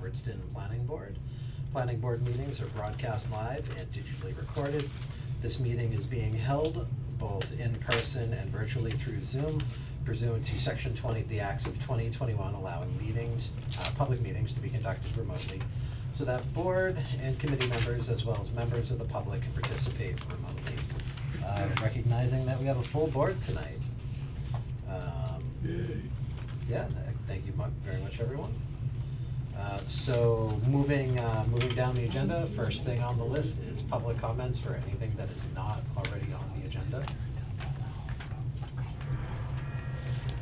Hubbardston Planning Board. Planning Board meetings are broadcast live and digitally recorded. This meeting is being held both in person and virtually through Zoom, pursuant to Section 20 of the Acts of 2021, allowing meetings, public meetings to be conducted remotely, so that board and committee members, as well as members of the public, can participate remotely. Recognizing that we have a full board tonight. Yay. Yeah, thank you very much, everyone. So moving down the agenda, first thing on the list is public comments for anything that is not already on the agenda.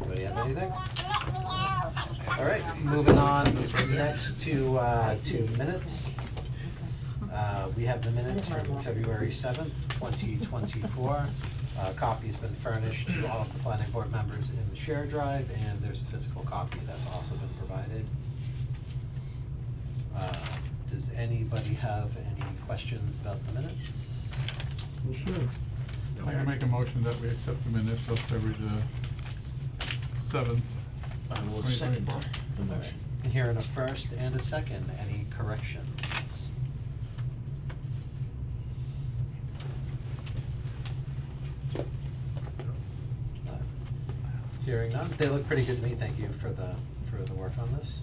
Anybody have anything? All right, moving on next to minutes. We have the minutes from February 7th, 2024. Copy's been furnished to all of the planning board members in the shared drive, and there's a physical copy that's also been provided. Does anybody have any questions about the minutes? Well, sure. I'm gonna make a motion that we accept the minutes of February the 7th. I will second 2024. the motion. Here in a first and a second, any corrections? Hearing none, they look pretty good to me, thank you for the work on this.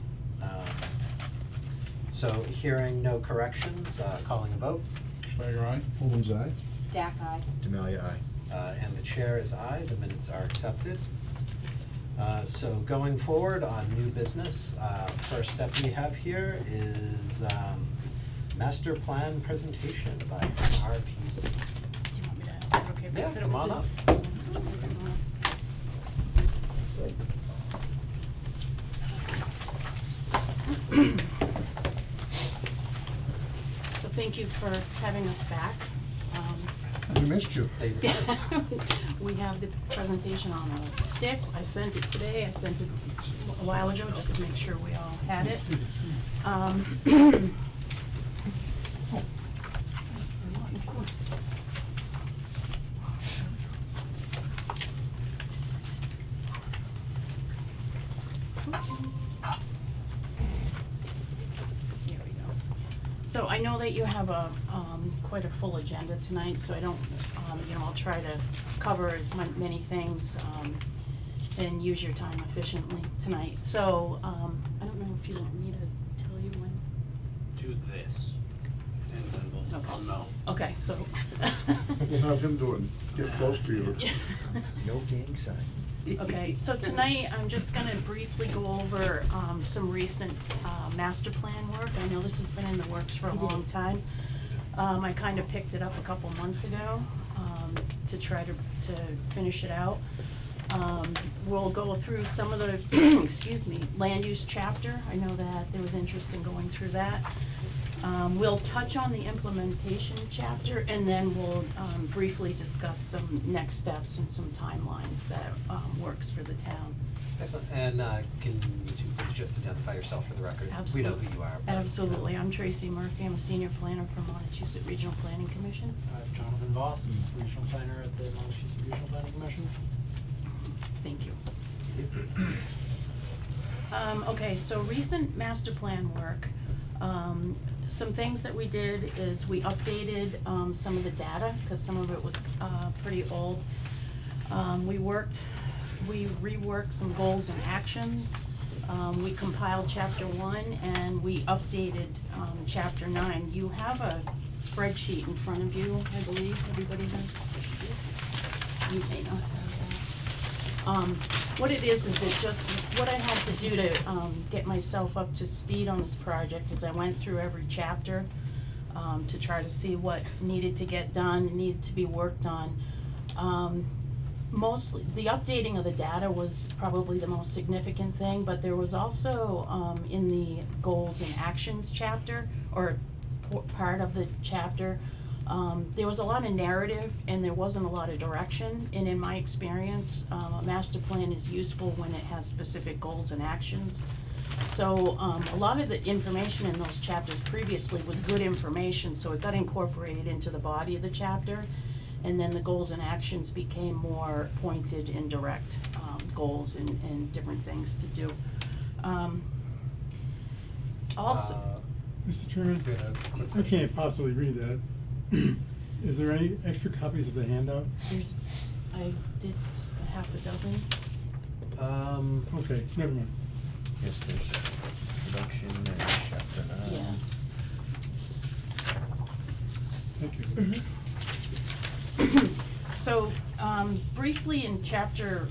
So hearing no corrections, calling a vote. Schwager, aye? Holman's eye. Dak, aye. Demalia, aye. And the chair is aye, the minutes are accepted. So going forward on new business, first step we have here is master plan presentation by RPC. Do you want me to, is it okay if I Yeah, sit come over on there? up. So thank you for having us back. We missed you. They- We have the presentation on a stick. I sent it today. I sent it a while ago just to make sure we all had it. There we go. So I know that you have a, quite a full agenda tonight, so I don't, I'll try to cover as many things, and use your time efficiently tonight. So, I don't know if you want me to tell you when. Do this, and then I'll know. Okay, so. We'll have him do it, get close to you. No gang signs. Okay, so tonight, I'm just gonna briefly go over, some recent, master plan work. I know this has been in the works for a long time. I kind of picked it up a couple months ago, to try to finish it out. We'll go through some of the, excuse me, land use chapter. I know that there was interest in going through that. We'll touch on the implementation chapter, and then we'll briefly discuss some next steps and some timelines that works for the town. Excellent, and can you two please just identify yourself for the record? Absolutely. We know who you are. but- Absolutely. I'm Tracy Murphy. I'm a senior planner for Montechusett Regional Planning Commission. Jonathan Voss, I'm regional planner at the Montechusett Regional Planning Commission. Thank you. Okay, so recent master plan work. Some things that we did is we updated some of the data, because some of it was pretty old. We reworked some goals and actions. We compiled chapter 1 and we updated chapter 9. You have a spreadsheet in front of you, I believe. Everybody has this? You may not have that. What it is it just, what I had to do to get myself up to speed on this project is I went through every chapter to try to see what needed to get done, needed to be worked on. Mostly, the updating of the data was probably the most significant thing, but there was also in the goals and actions chapter, or part of the chapter, there was a lot of narrative and there wasn't a lot of direction. And in my experience, a master plan is useful when it has specific goals and actions. So a lot of the information in those chapters previously was good information, so it got incorporated into the body of the chapter. And then the goals and actions became more pointed and direct goals and different things to do. Also, Mr. Chairman, doing a quick I can't possibly read that. Is there any extra copies of the handout? there's, I did a half a dozen. Okay, never mind. Yes, there's introduction and chapter 9. Yeah. Thank you. So, briefly in chapter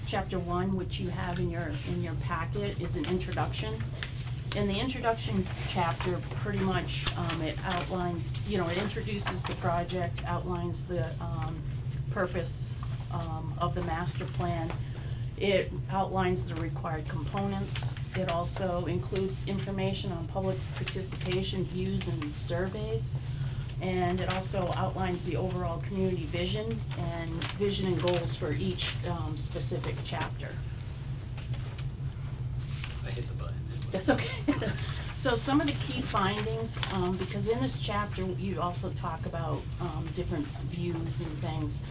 1, which you have in your packet, is an introduction. In the introduction chapter, pretty much, it outlines, it introduces the project, outlines the, purpose, of the master plan. It outlines the required components. It also includes information on public participation, views, and surveys. And it also outlines the overall community vision and goals for each, specific chapter. I hit the button. That's okay. So some of the key findings, because in this chapter, you also talk about, different views and things.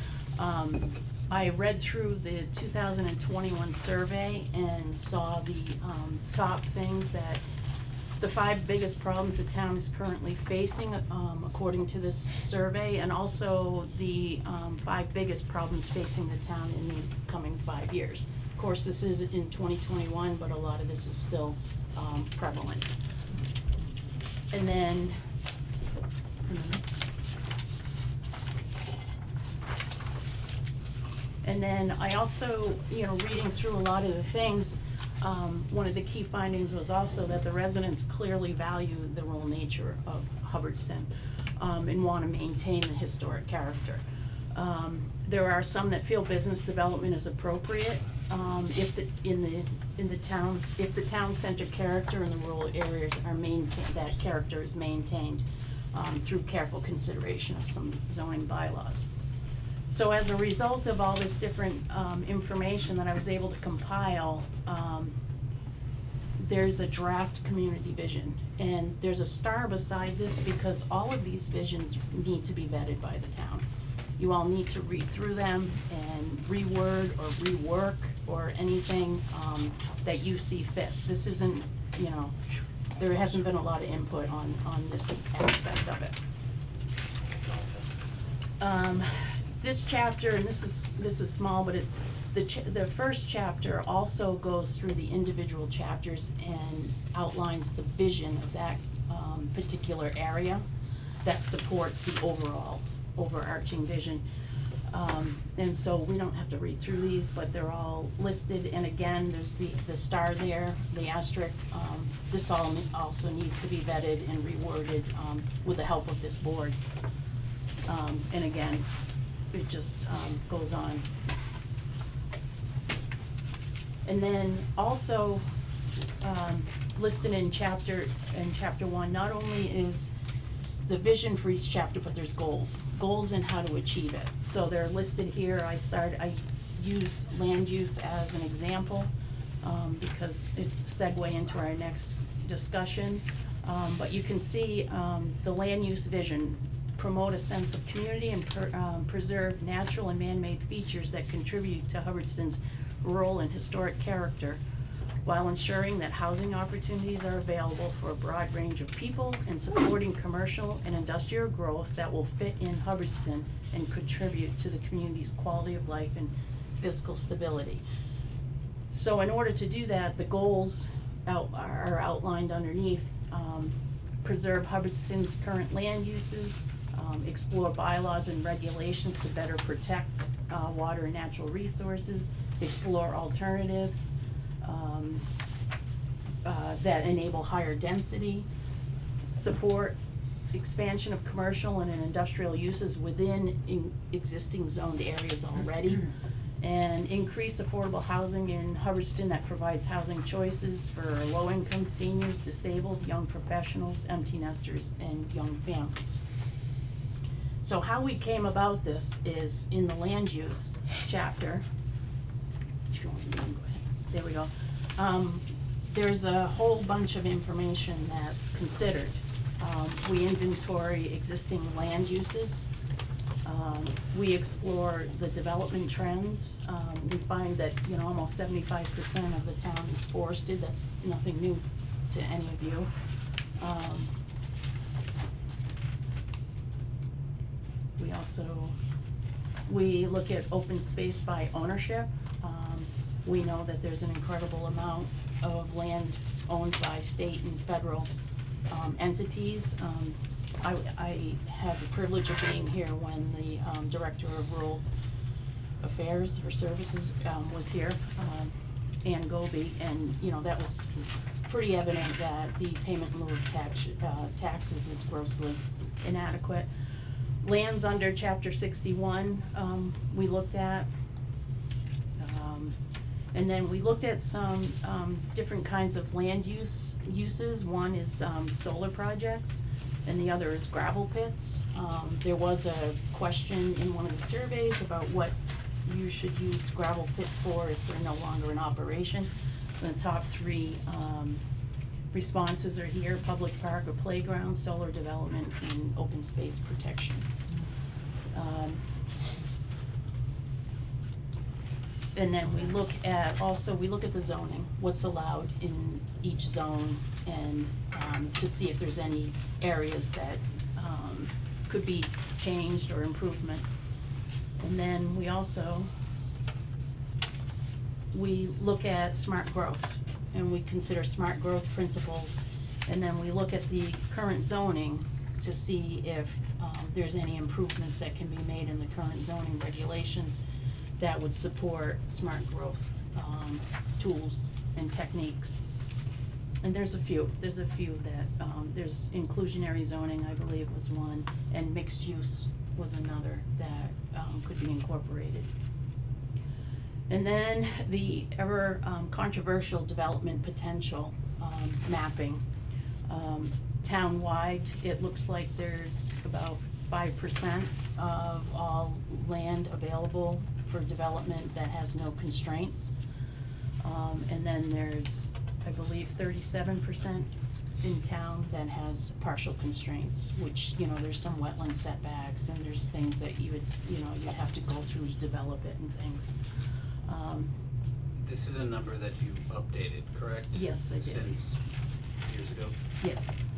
I read through the 2021 survey and saw the, top things that, the 5 biggest problems the town is currently facing, according to this survey, and also the, 5 biggest problems facing the town in the coming 5 years. Of course, this is in 2021, but a lot of this is still, prevalent. And then, and then I also, reading through a lot of the things, one of the key findings was also that the residents clearly value the rural nature of Hubbardston, and wanna maintain the historic character. There are some that feel business development is appropriate, if the town center character in the rural areas are maintained, that character is maintained, through careful consideration of some zoning bylaws. So as a result of all this different, information that I was able to compile, there's a draft community vision. And there's a star beside this because all of these visions need to be vetted by the town. You all need to read through them and reword or rework or anything, that you see fit. This isn't, there hasn't been a lot of input on this aspect of it. This chapter, and this is small, but it's, the first chapter also goes through the individual chapters and outlines the vision of that, particular area that supports the overarching vision. And so we don't have to read through these, but they're all listed, and again, there's the star there, the asterisk. This all also needs to be vetted and reworded, with the help of this board. And again, it just, goes on. And then also, listed in chapter 1, not only is the vision for each chapter, but there's goals and how to achieve it. So they're listed here. I used land use as an example, because it's a segue into our next discussion. But you can see, the land use vision: promote a sense of community and preserve natural and man-made features that contribute to Hubbardston's rural and historic character, while ensuring that housing opportunities are available for a broad range of people and supporting commercial and industrial growth that will fit in Hubbardston and contribute to the community's quality of life and fiscal stability. So in order to do that, the goals are outlined underneath. Preserve Hubbardston's current land uses, explore bylaws and regulations to better protect water and natural resources, explore alternatives that enable higher density, support expansion of commercial and industrial uses within existing zoned areas already, and increase affordable housing in Hubbardston that provides housing choices for low-income seniors, disabled, young professionals, empty nesters, and young families. So how we came about this is in the land use chapter. Go ahead. There we go. There's a whole bunch of information that's considered. We inventory existing land uses. We explore the development trends. We find that, almost 75% of the town is forested. That's nothing new to any of you. We look at open space by ownership. We know that there's an incredible amount of land owned by state and federal entities. I had the privilege of being here when the Director of Rural Affairs or Services was here, Ann Goby, and, you know, that was pretty evident that the payment in lieu of taxes is grossly inadequate. Lands under Chapter 61, we looked at. And then we looked at some different kinds of land uses. One is solar projects, and the other is gravel pits. There was a question in one of the surveys about what you should use gravel pits for if they're no longer in operation. And the top three responses are here: public park or playground, solar development, and open space protection. And then we look at the zoning, what's allowed in each zone, and to see if there's any areas that could be changed or improvement. And then we look at smart growth, and we consider smart growth principles, and then we look at the current zoning to see if there's any improvements that can be made in the current zoning regulations that would support smart growth tools and techniques. And there's a few that, there's inclusionary zoning, I believe, was one, and mixed use was another that could be incorporated. And then the ever controversial development potential mapping. Town-wide, it looks like there's about 5% of all land available for development that has no constraints. And then there's, I believe, 37% in town that has partial constraints, which, you know, there's some wetland setbacks, and there's things that you'd have to go through to develop it and things. This is a number that you updated, correct? Yes, I did. Since years ago? Yes.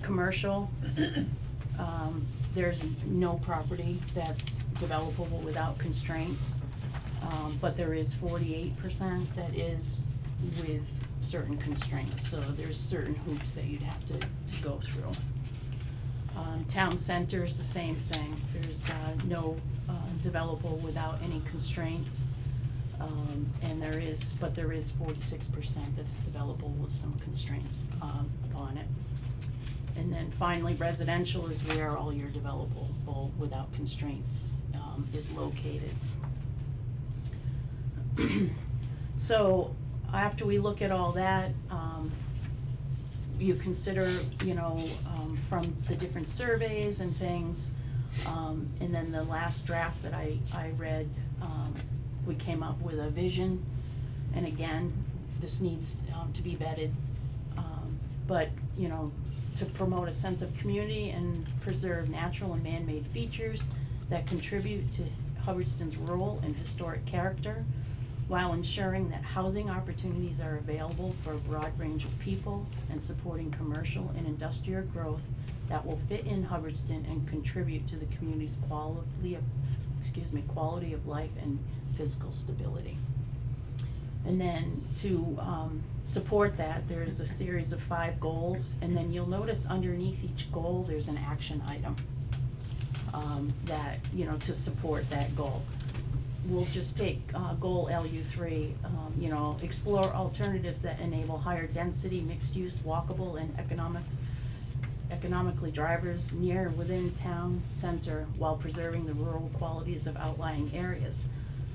Commercial, there's no property that's developable without constraints, but there is 48% that is with certain constraints, so there's certain hoops that you'd have to go through. Town center is the same thing, there's no developable without any constraints, and there is 46% that's developable with some constraints upon it. And then finally, residential is where all your developable without constraints is located. So after we look at all that, you consider, from the different surveys and things, and then the last draft that I read, we came up with a vision. And again, this needs to be vetted, but, to promote a sense of community and preserve natural and man-made features that contribute to Hubbardston's rural and historic character, while ensuring that housing opportunities are available for a broad range of people and supporting commercial and industrial growth that will fit in Hubbardston and contribute to the community's quality of life and physical stability. And then to support that, there's a series of 5 goals, and then you'll notice underneath each goal, there's an action item that, to support that goal. We'll just take goal LU3, explore alternatives that enable higher density, mixed use, walkable, and economically drivers near and within town center while preserving the rural qualities of outlying areas.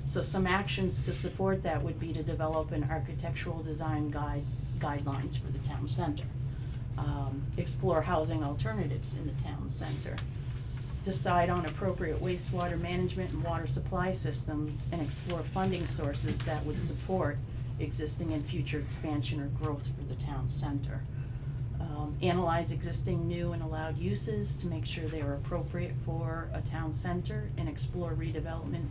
So some actions to support that would be to develop an architectural design guidelines for the town center. Explore housing alternatives in the town center. Decide on appropriate wastewater management and water supply systems, and explore funding sources that would support existing and future expansion or growth for the town center. Analyze existing new and allowed uses to make sure they are appropriate for a town center, and explore redevelopment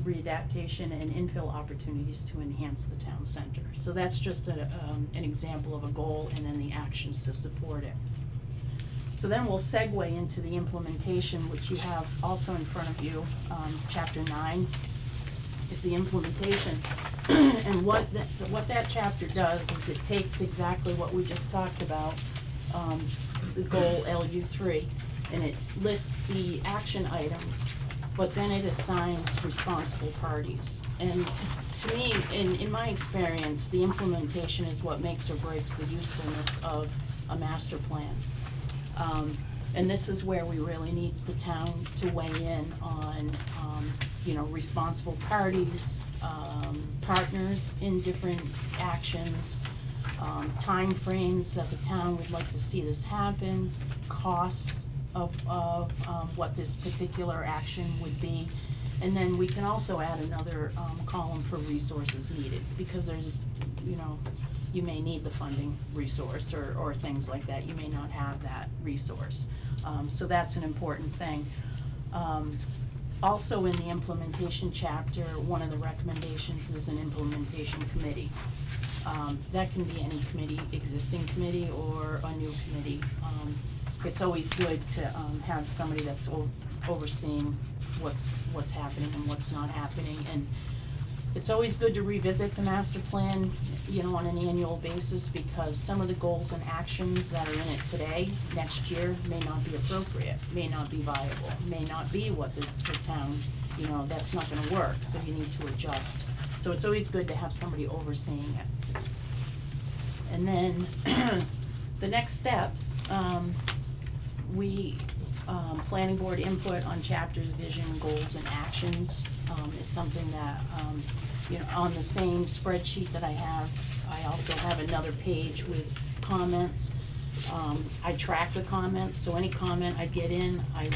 readaptation and infill opportunities to enhance the town center. So that's just an example of a goal and then the actions to support it. So then we'll segue into the implementation, which you have also in front of you. Chapter 9 is the implementation. And what that chapter does is it takes exactly what we just talked about, the goal LU3, and it lists the action items, but then it assigns responsible parties. And to me, in my experience, the implementation is what makes or breaks the usefulness of a master plan. And this is where we really need the town to weigh in on, responsible parties, partners in different actions, timeframes that the town would like to see this happen, cost of what this particular action would be. And then we can also add another column for resources needed, because there's, you may need the funding resource or things like that. You may not have that resource. So that's an important thing. Also in the implementation chapter, one of the recommendations is an implementation committee. That can be any committee, existing committee or a new committee. It's always good to have somebody that's overseeing what's happening and what's not happening. And it's always good to revisit the master plan, on an annual basis, because some of the goals and actions that are in it today, next year, may not be appropriate, may not be viable, may not be what the town, that's not gonna work, so you need to adjust. So it's always good to have somebody overseeing it. And then, the next steps, planning board input on chapters, vision, goals, and actions, is something that, on the same spreadsheet that I have, I also have another page with comments. I track the comments, so any comment I get in, I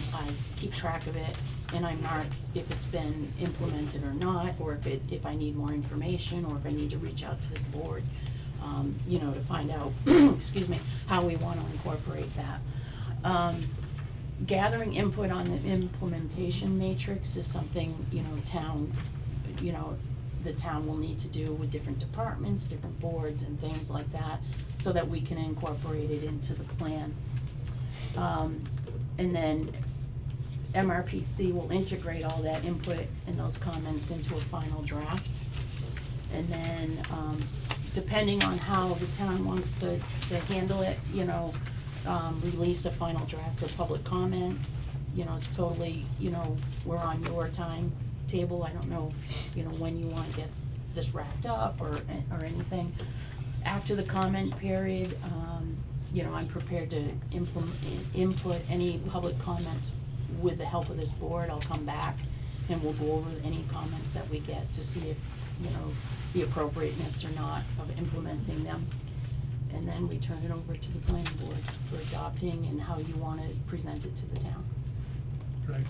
keep track of it, and I mark if it's been implemented or not, or if I need more information, or if I need to reach out to this board, to find out, excuse me, how we wanna incorporate that. Gathering input on the implementation matrix is something, the town will need to do with different departments, different boards and things like that, so that we can incorporate it into the plan. And then MRPC will integrate all that input and those comments into a final draft. And then, depending on how the town wants to handle it, release a final draft for public comment. It's totally, we're on your timetable. I don't know, when you wanna get this wrapped up or anything. After the comment period, I'm prepared to input any public comments with the help of this board. I'll come back and we'll go over any comments that we get to see if, the appropriateness or not of implementing them. And then we turn it over to the planning board for adopting and how you wanna present it to the town. Great.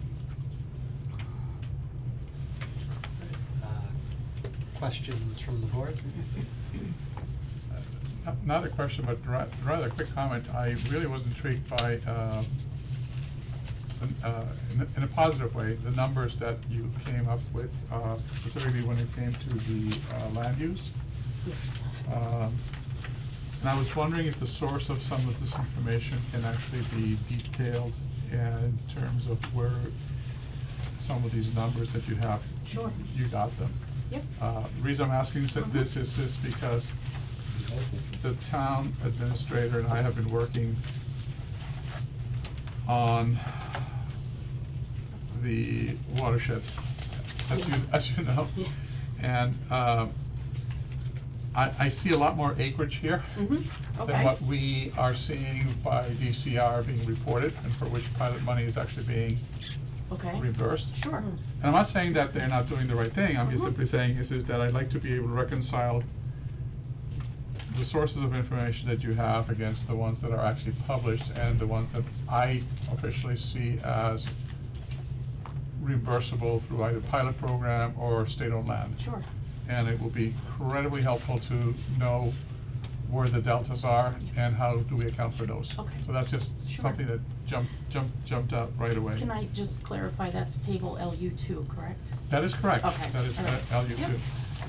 Questions from the board? Not a question, but rather a quick comment. I really was intrigued by, in a positive way, the numbers that you came up with, specifically when it came to the land use. Yes. And I was wondering if the source of some of this information can actually be detailed in terms of where some of these numbers that you have. Sure. You got them. Yep. The reason I'm asking this is because the town administrator and I have been working on the watershed, as you know. Yeah. And I see a lot more acreage here Okay. than what we are seeing by DCR being reported, and for which pilot money is actually being Okay. reimbursed. Sure. And I'm not saying that they're not doing the right thing, I'm just simply saying is that I'd like to be able to reconcile the sources of information that you have against the ones that are actually published and the ones that I officially see as reimbursable through either pilot program or state-owned land. Sure. And it will be incredibly helpful to know where the deltas are and how do we account for those. Okay. So that's just Sure. something that jumped out right away. Can I just clarify, that's table LU2, correct? That is correct. Okay, That is all right. LU2. Yep.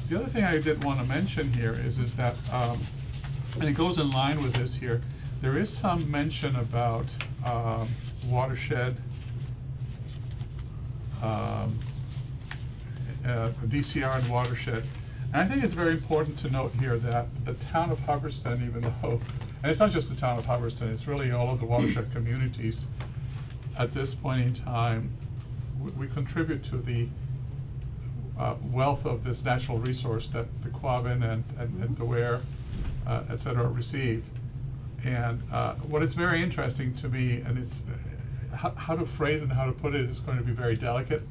The other thing I did wanna mention here is that, and it goes in line with this here, there is some mention about, watershed, DCR and watershed. And I think it's very important to note here that the town of Hubbardston, even though, and it's not just the town of Hubbardston, it's really all of the watershed communities, at this point in time, we contribute to the wealth of this natural resource that the Quabbin and the Ware, et cetera, receive. And what is very interesting to me, and it's how to phrase and how to put it is going to be very delicate,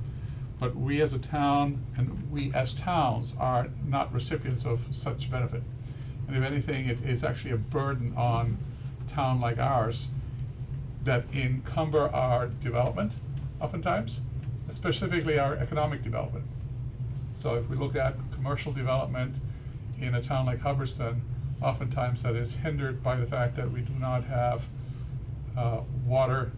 but we as a town and we as towns are not recipients of such benefit. And if anything, it is actually a burden on a town like ours that encumber our development oftentimes, specifically our economic development. So if we look at commercial development in a town like Hubbardston, oftentimes that is hindered by the fact that we do not have water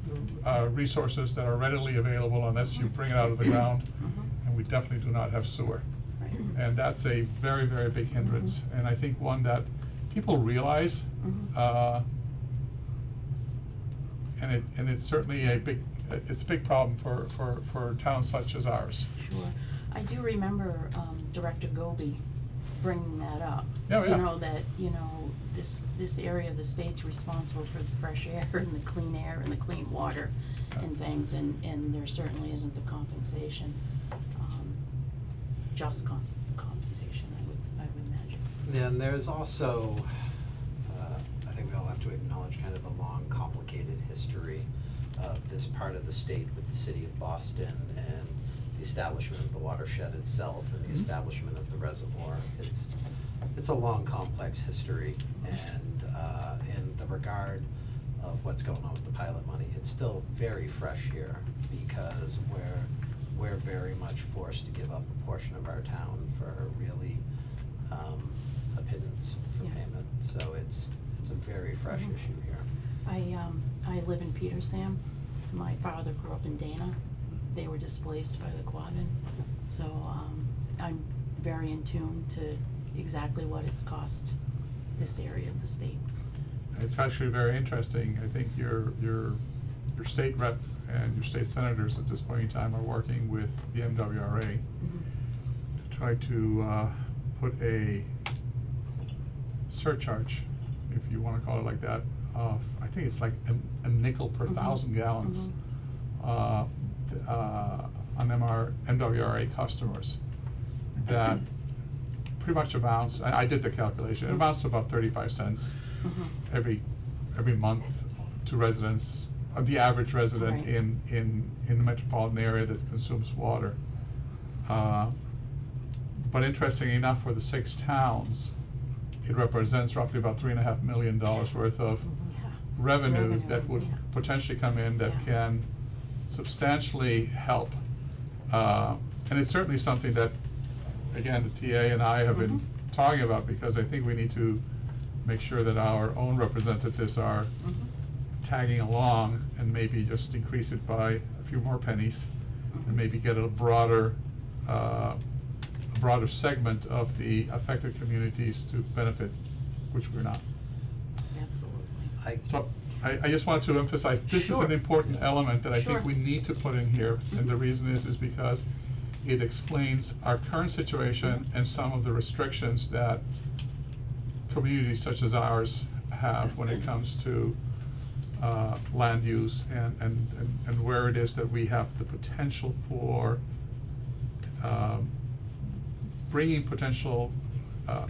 resources that are readily available unless you bring it out of the ground, and we definitely do not have sewer. Right. And that's a very, very big hindrance, and I think one that people realize, and it's certainly it's a big problem for towns such as ours. Sure. I do remember Director Goby bringing that up. Yeah, yeah. You know, that, you know, this area of the state's responsible for the fresh air and the clean air and the clean water and things, and there certainly isn't the compensation, just compensation, I would imagine. Then there's also, I think we all have to acknowledge kind of the long, complicated history of this part of the state with the city of Boston and the establishment of the watershed itself and the establishment of the reservoir. It's a long, complex history, and in the regard of what's going on with the pilot money, it's still very fresh here because we're very much forced to give up a portion of our town for really a pittance for Yeah. payment. So it's a very fresh issue here. I live in Petersham. My father grew up in Dana. They were displaced by the Quabbin. So, I'm very in tune to exactly what it's cost this area of the state. It's actually very interesting. I think your state rep and your state senators at this point in time are working with the MWRA to try to put a surcharge, if you wanna call it like that, of, I think it's like a nickel per 1,000 gallons, on MWRA customers. That pretty much amounts, I did the calculation, it amounts to about 35 cents every month to residents, the average resident Right. in the metropolitan area that consumes water. But interestingly enough, for the 6 towns, it represents roughly about $3.5 million worth of Yeah. revenue that would yeah. potentially come in that Yeah. can substantially help. And it's certainly something that, again, the TA and I have been talking about, because I think we need to make sure that our own representatives are tagging along and maybe just increase it by a few more pennies and maybe get a broader segment of the affected communities to benefit, which we're not. Absolutely. So, I just want to emphasize, this is Sure. an important element that I think Sure. we need to put in here, and the reason is because it explains our current situation and some of the restrictions that communities such as ours have when it comes to land use and where it is that we have the potential for bringing potential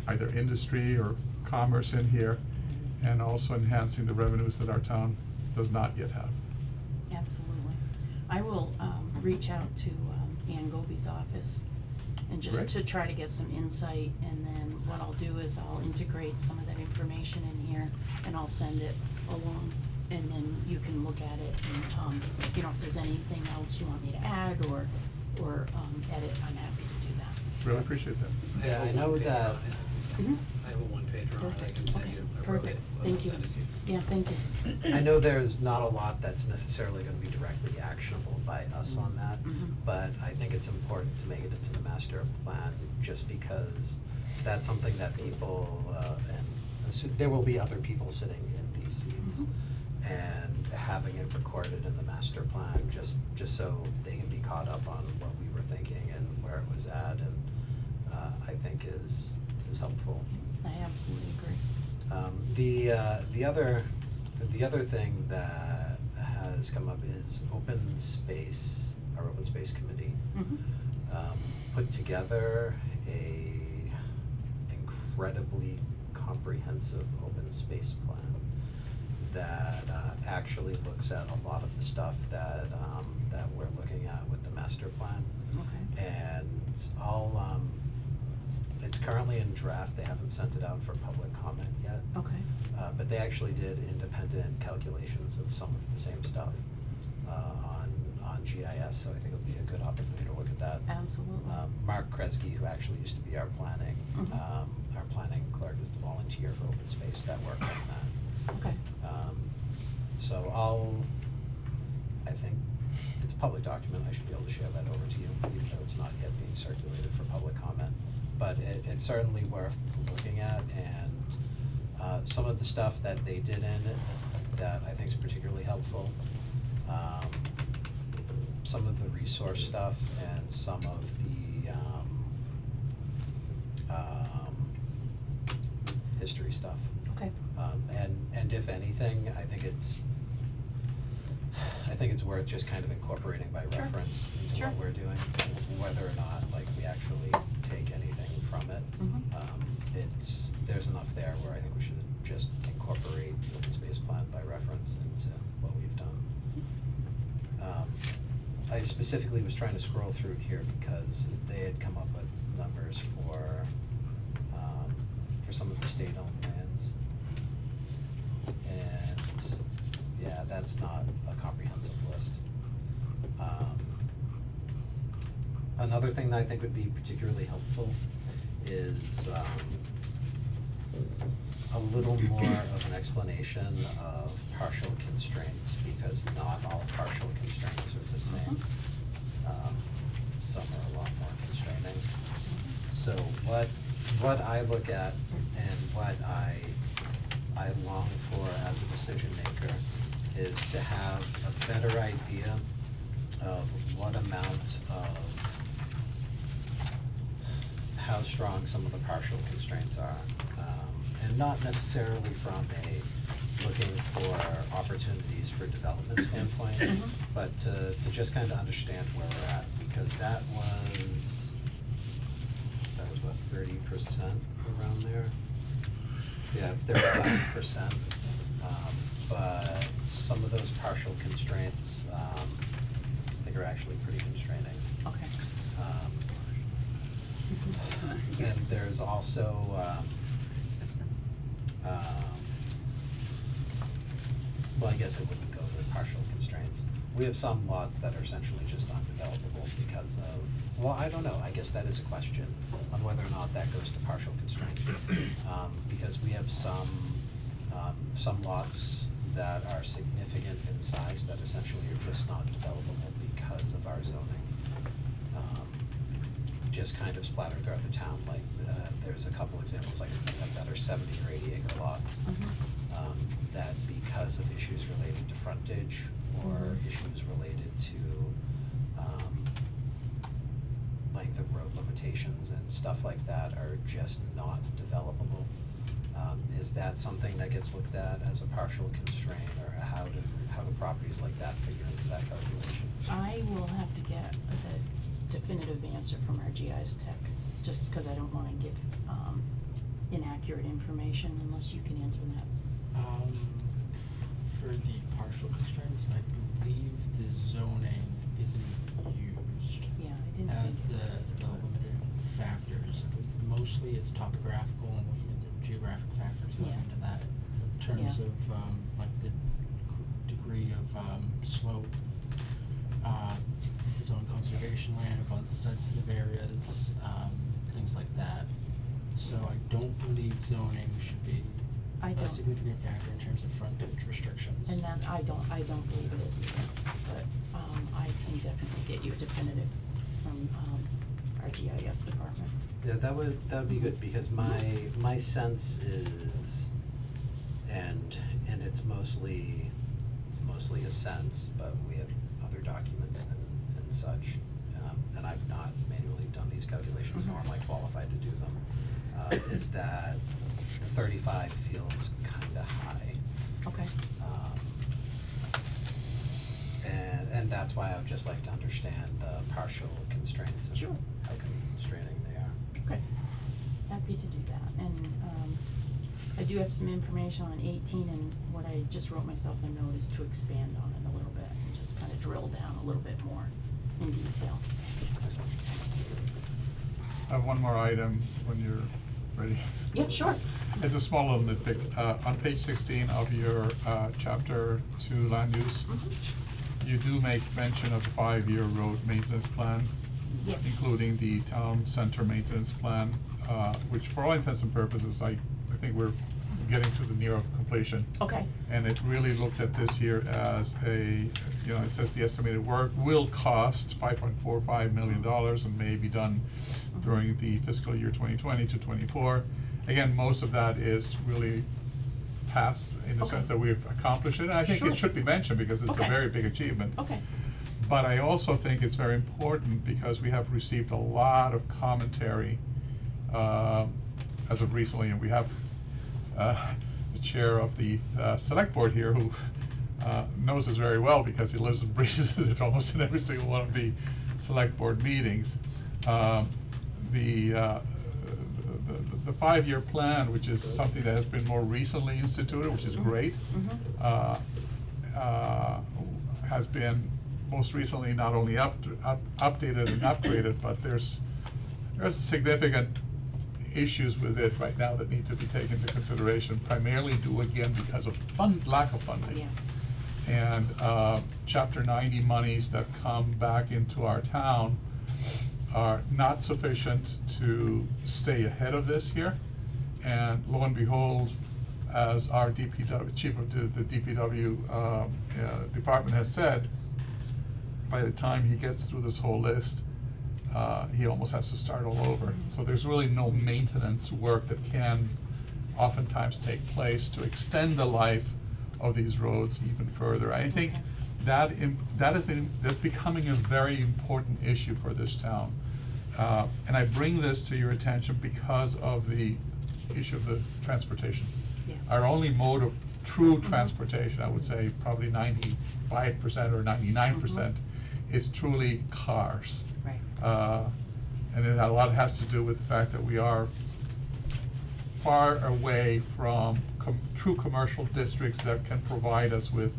either industry or commerce in here, and also enhancing the revenues that our town does not yet have. Absolutely. I will reach out to Ann Goby's office and just Great. to try to get some insight, and then what I'll do is I'll integrate some of that information in here and I'll send it along, and then you can look at it and, you know, if there's anything else you want me to add or edit, I'm happy to do that. Really appreciate that. Yeah, I know that. I have a one-pager on it, I can send you a perfect, thank you. Send it to you. Yeah, thank you. I know there's not a lot that's necessarily gonna be directly actionable by us on that, Mhm. but I think it's important to make it into the master plan, just because that's something that people, there will be other people sitting in these seats. Mhm. And having it recorded in the master plan, just so they can be caught up on what we were thinking and where it was at, and, I think is helpful. I absolutely agree. The other thing that has come up is open space, our open space committee. Mhm. Put together a incredibly comprehensive open space plan that, actually looks at a lot of the stuff that we're looking at with the master plan. Okay. And it's currently in draft, they haven't sent it out for public comment yet. Okay. But they actually did independent calculations of some of the same stuff, on GIS, so I think it'll be a good opportunity to look at that. Absolutely. Mark Kresge, who actually used to be our planning clerk, is the volunteer for open space that worked on that. Okay. So I think it's a public document, I should be able to share that over to you, even though it's not yet being circulated for public comment. But it's certainly worth looking at, and some of the stuff that they did in it that I think is particularly helpful, some of the resource stuff and some of the history stuff. Okay. And if anything, I think it's worth just kind of incorporating by Sure. reference into Sure. what we're doing, whether or not, like, we actually take anything from it. Mhm. There's enough there where I think we should just incorporate the open space plan by reference into what we've done. I specifically was trying to scroll through here because they had come up with numbers for some of the state-owned lands. And, yeah, that's not a comprehensive list. Another thing that I think would be particularly helpful is, a little more of an explanation of partial constraints, because not all partial constraints are the same. Some are a lot more constraining. So what I look at and what I long for as a decision maker is to have a better idea of what amount of how strong some of the partial constraints are. And not necessarily from a looking for opportunities for development standpoint, Mhm. but to just kind of understand where we're at, because that was what, 30% around there? Yeah, 35%. But some of those partial constraints, I think are actually pretty constraining. Okay. And there's also, well, I guess it wouldn't go to partial constraints. We have some lots that are essentially just undevelopable because of, well, I don't know, I guess that is a question on whether or not that goes to partial constraints. Because we have some lots that are significant in size that essentially are just not developable because of our zoning. Just kind of splattered throughout the town, like, there's a couple examples like that are 70 or 80 acre lots. Mhm. That because of issues related to frontage or Mhm. issues related to, length of road limitations and stuff like that are just not developable. Is that something that gets looked at as a partial constraint, or how do properties like that figure into that calculation? I will have to get a definitive answer from our GIS tech, just because I don't wanna give, inaccurate information unless you can answer that. For the partial constraints, I believe the zoning isn't used Yeah, I didn't as think. the limiting factors. I believe mostly it's topographical and looking at the geographic factors going Yeah. into that. In terms Yeah. of, like the degree of, slope, zone conservation land, abundance sensitive areas, things like that. So I don't believe zoning should be I a don't. significant factor in terms of frontage restrictions. And that, I don't believe it is either, but, I can definitely get you a definitive from, our GIS department. Yeah, that would be good, because my sense is, and it's mostly a sense, but we have other documents and such, and I've not manually done these calculations, nor am I qualified to do them, is that 35 feels kinda high. Okay. And that's why I would just like to understand the partial constraints and Sure. how constraining they are. Okay. Happy to do that, and, I do have some information on 18, and what I just wrote myself a note is to expand on it a little bit, and just kinda drill down a little bit more in detail. I have one more item when you're ready. Yeah, sure. It's a small little nitpick. On page 16 of your chapter 2 land use, you do make mention of a 5-year road maintenance plan, Yes. including the town center maintenance plan, which for all intents and purposes, I think we're getting to the near of completion. Okay. And it really looked at this year as a, it says the estimated work will cost $5.45 million and may be done during the fiscal year 2020 to 24. Again, most of that is really past, in the Okay. sense that we've accomplished it, and I think Sure. it should be mentioned because it's a Okay. very big achievement. Okay. But I also think it's very important because we have received a lot of commentary as of recently, and we have the chair of the select board here who knows us very well because he lives and breathes it almost in every single one of the select board meetings. The 5-year plan, which is something that has been more recently instituted, which is great, has been most recently not only updated and upgraded, but there's significant issues with it right now that need to be taken into consideration, primarily due again because of lack of funding. Yeah. And Chapter 90 monies that come back into our town are not sufficient to stay ahead of this here. And lo and behold, as our DPW, chief of the DPW department has said, by the time he gets through this whole list, he almost has to start all over. So there's really no maintenance work that can oftentimes take place to extend the life of these roads even further. I think Okay. that's becoming a very important issue for this town. And I bring this to your attention because of the issue of the transportation. Yeah. Our only mode of true transportation, I would say probably 95% or 99%, is truly cars. Right. And a lot has to do with the fact that we are far away from true commercial districts that can provide us with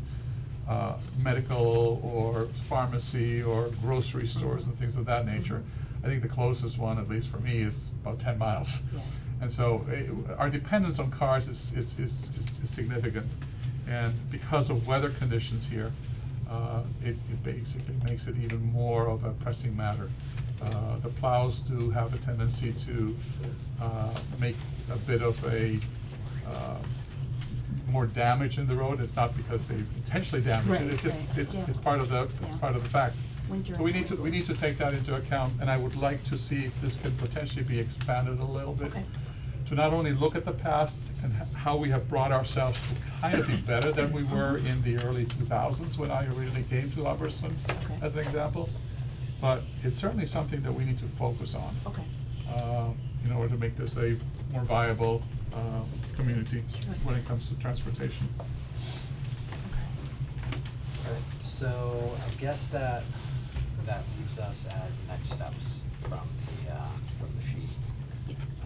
medical or pharmacy or grocery stores and things of that nature. I think the closest one, at least for me, is about 10 miles. Yeah. And so our dependence on cars is significant. And because of weather conditions here, it basically makes it even more of a pressing matter. The plows do have a tendency to make a bit of a more damage in the road. It's not because they intentionally damage Right, it, it's just, right, it's yeah. part of the, it's Yeah. part of the fact. Winter So we and need to, cold. we need to take that into account, and I would like to see if this can potentially be expanded a little bit. Okay. To not only look at the past and how we have brought ourselves to kind of be better than we were in the early 2000s when I originally came to Hubbardston, Okay. as an example. But it's certainly something that we need to focus on. Okay. In order to make this a more viable, community Sure. when it comes to transportation. Alright, so I guess that leaves us at next steps from the sheet. Yes.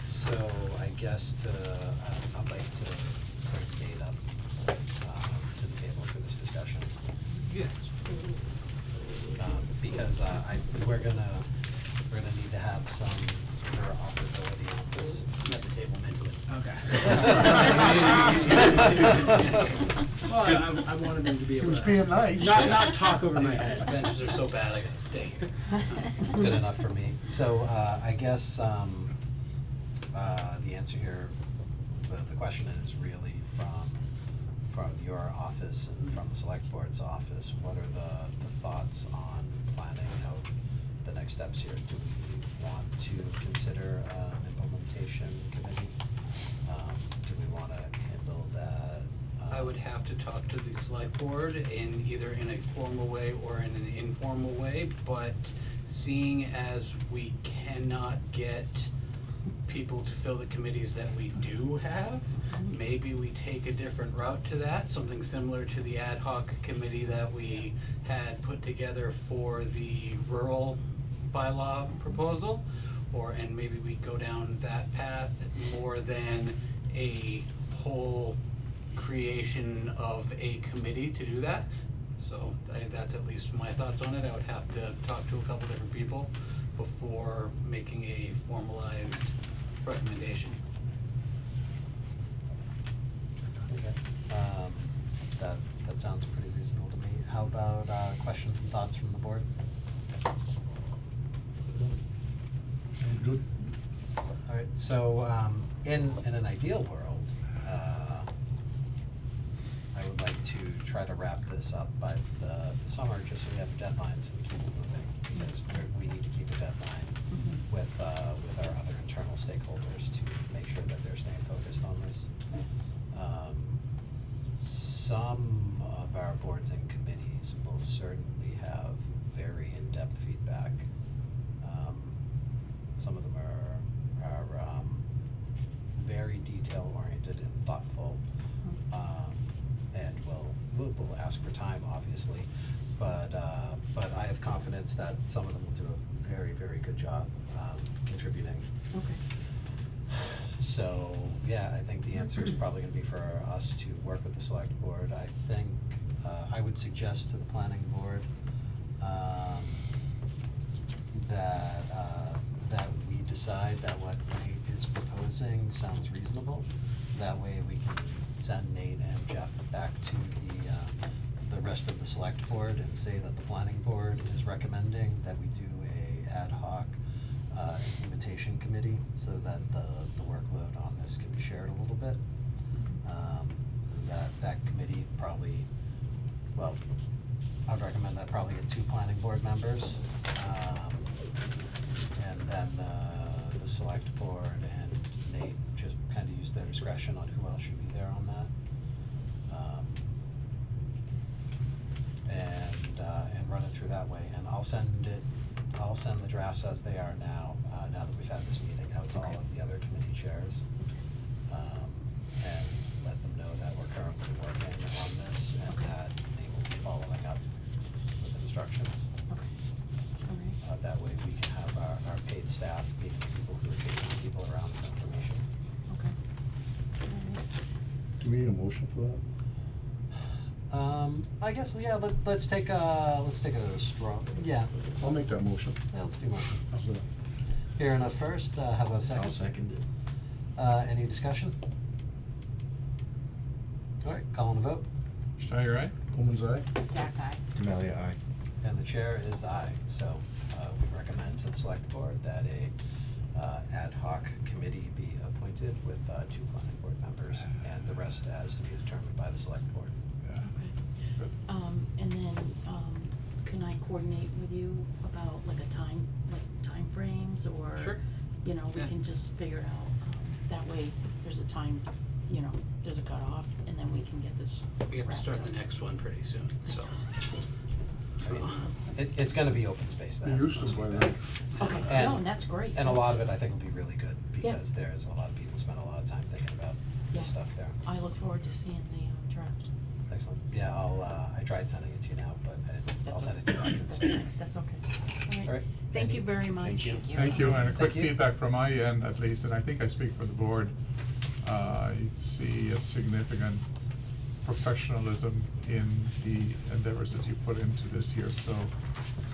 So I guess I'd like to bring Nate up, to the table for this discussion. Yes. Because we're gonna need to have some interoperability on this. I'm at the table mentally. Well, I wanted them to be He able was to. being nice. Not talk over my head. Benches are so bad, I gotta stay here. Good enough for me. So, I guess, the answer here, the question is really from your office and from the select board's office, what are the thoughts on planning out the next steps here? Do we want to consider an implementation committee? Do we wanna handle that? I would have to talk to the select board in either in a formal way or in an informal way, but seeing as we cannot get people to fill the committees that we do have, maybe we take a different route to that, something similar to the ad hoc committee that we had put together for the rural bylaw proposal, and maybe we go down that path more than a whole creation of a committee to do that. So that's at least my thoughts on it. I would have to talk to a couple different people before making a formalized recommendation. Okay, that sounds pretty reasonable to me. How about, questions and thoughts from the board? Good. Alright, so, in an ideal world, I would like to try to wrap this up by the summer, just so we have deadlines and we keep it moving, because we need to keep a deadline with our other internal stakeholders to make sure that they're staying focused on this. Yes. Some of our boards and committees will certainly have very in-depth feedback. Some of them are very detail-oriented and thoughtful, and we'll ask for time, obviously, but I have confidence that some of them will do a very, very good job, contributing. Okay. So, yeah, I think the answer is probably gonna be for us to work with the select board. I think, I would suggest to the planning board, that we decide that what Nate is proposing sounds reasonable. That way we can send Nate and Jeff back to the rest of the select board and say that the planning board is recommending that we do a ad hoc implementation committee, so that the workload on this can be shared a little bit. That committee probably, well, I'd recommend that probably get 2 planning board members, and then the select board and Nate just kind of use their discretion on who else should be there on that. And run it through that way, and I'll send the drafts as they are now, now that we've had this meeting, out to all of the other committee chairs. And let them know that we're currently working on this, and that Nate will be following up with instructions. Okay. Alright. That way we can have our paid staff being the people who are chasing people around with information. Okay. Alright. Do we need a motion for that? I guess, yeah, let's take a straw, yeah, I'll make that motion. let's do motion. How's that? Here enough first, how about a second? I'll second it. Any discussion? Alright, calling a vote, Steiger, aye? Woman's eye? That guy. Demalia, aye. and the chair is aye, so, we recommend to the select board that a ad hoc committee be appointed with 2 planning board members, and the rest as to be determined by the select board. Yeah. Good. And then, can I coordinate with you about like timeframes, or? Sure. You know, we Yeah. can just figure it out, that way there's a time, you know, there's a cutoff, and then we can get this We have to wrapped start up. the next one pretty soon, so. I mean, it's gonna be open space, that You has used to most by feedback. then. Okay, And- no, and that's great. And a lot of it, I think, will be really good, Yeah. because there's a lot of people spend a lot of time thinking about Yeah. this stuff there. I look forward to seeing the draft. Excellent, yeah, I tried sending it to you now, but I'll That's send it to you after this That's meeting. okay, that's okay. All right. Thank you very much. Thank you. Thank you, and a quick Thank you. feedback from my end at least, and I think I speak for the board. I see a significant professionalism in the endeavors that you put into this here, so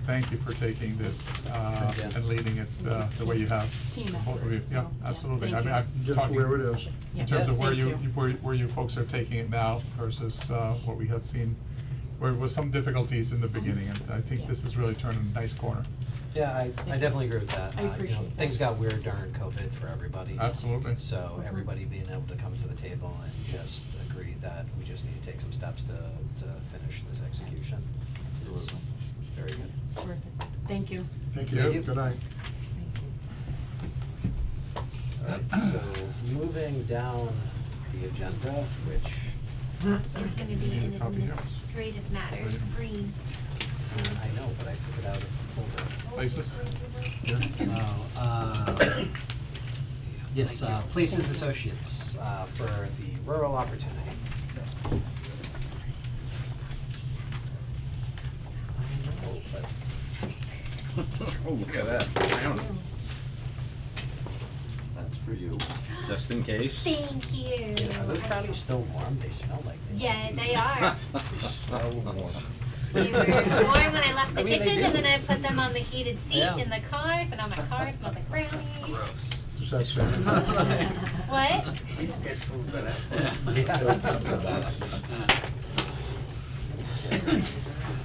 thank you for taking this, Yeah. and leading it, the way you have. Team Both of you, effort, yeah, so, yeah, absolutely. thank I mean, you. I'm Just talking. where it is. Yeah. In terms of where Thank you, where you folks are taking it now versus, what we had seen, where there was some difficulties in the beginning, and I think Yeah. this has really turned a nice corner. Yeah, I definitely agree with that. I You know, appreciate that. things got weird during COVID for everybody. Absolutely. So everybody being able to come to the table and just agree that we just need to take some steps to finish this execution. Absolutely. Very good. Terrific. Thank you. Thank Thank you. you, good night. Alright, so moving down the agenda, which, It's gonna be in Copy here. administrative matters, green. I know, but I took it out of the folder. Places? Yes, Places Associates, for the rural opportunity. I know, but Oh, look at that, brownies. That's for you, just in case. Thank you. yeah, are those brownies still warm? They smell like they. Yeah, they are. They smell warm. They were warm when I left the I mean, they kitchen, and do. then I put them on the heated seat Yeah. in the car, so now my car smells like brownies. Gross. Just that second. What? Get food, but That's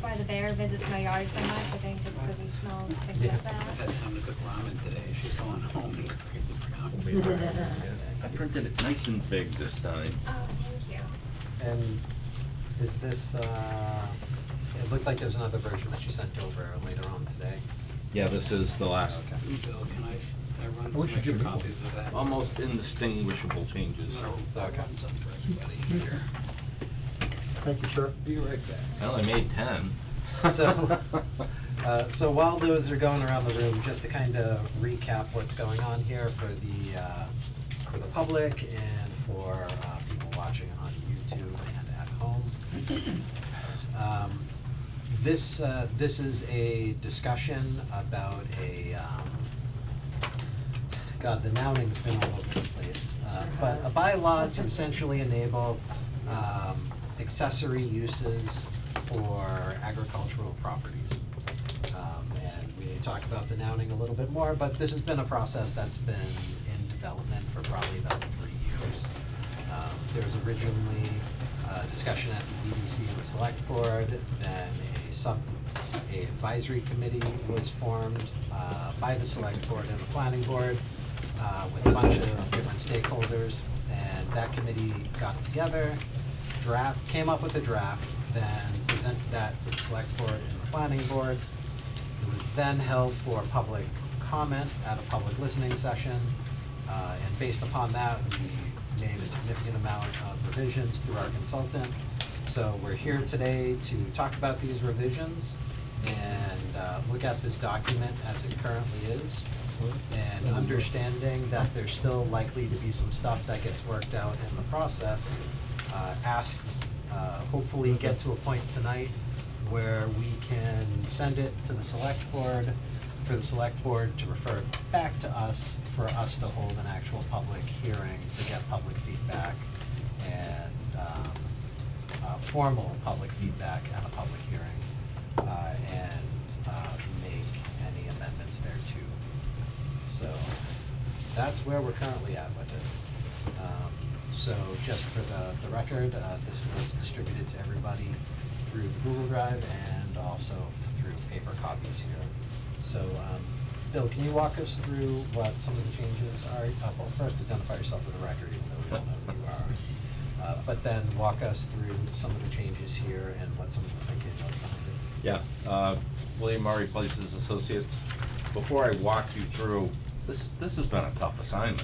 why the bear visits my yard so much, I think, just because he smells things like I've that. had time to cook ramen today. She's going home and cooking the ramen. I printed it nice and big this time. Oh, thank you. And is this, it looked like there was another version that you sent over later on today. Yeah, this is the last, Okay. Bill, can I run I some wish you'd extra give me one. copies of that? almost indistinguishable changes. I'll Okay. run some for everybody here. Thank you, sir. Be right back. Well, I made 10. So while those are going around the room, just to kind of recap what's going on here for the public and for people watching on YouTube and at home. This is a discussion about God, the nouning's been all over the place. But a bylaw to essentially enable accessory uses for agricultural properties. And we talked about the nouning a little bit more, but this has been a process that's been in development for probably about 3 years. There was originally discussion at the EDC and the select board, then a advisory committee was formed by the select board and the planning board with a bunch of different stakeholders, and that committee got together, came up with a draft, then presented that to the select board and the planning board. It was then held for public comment at a public listening session, and based upon that, we made a significant amount of revisions through our consultant. So we're here today to talk about these revisions and look at this document as it currently is, and understanding that there's still likely to be some stuff that gets worked out in the process. Hopefully get to a point tonight where we can send it to the select board, for the select board to refer it back to us, for us to hold an actual public hearing to get public feedback and formal public feedback at a public hearing, and make any amendments thereto. So that's where we're currently at with it. So just for the record, this was distributed to everybody through the Google Drive and also through paper copies here. So, Bill, can you walk us through what some of the changes are? Well, first identify yourself for the record, even though we don't know who you are. But then walk us through some of the changes here and what some of the thinking was behind it. Yeah, William Murray Places Associates. Before I walk you through, this has been a tough assignment.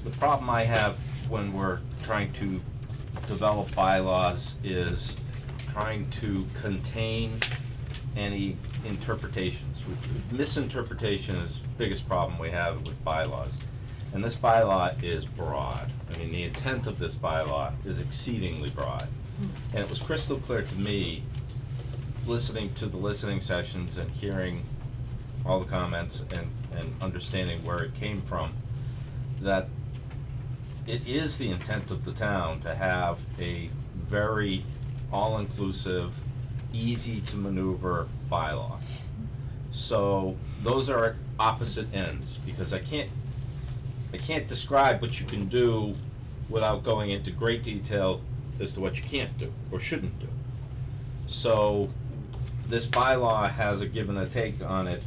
The problem I have when we're trying to develop bylaws is trying to contain any interpretations. Misinterpretation is the biggest problem we have with bylaws. And this bylaw is broad. I mean, the intent of this bylaw is exceedingly broad. And it was crystal clear to me, listening to the listening sessions and hearing all the comments and understanding where it came from, that it is the intent of the town to have a very all-inclusive, easy to maneuver bylaw. So those are at opposite ends, because I can't describe what you can do without going into great detail as to what you can't do or shouldn't do. So this bylaw has a give and a take on it,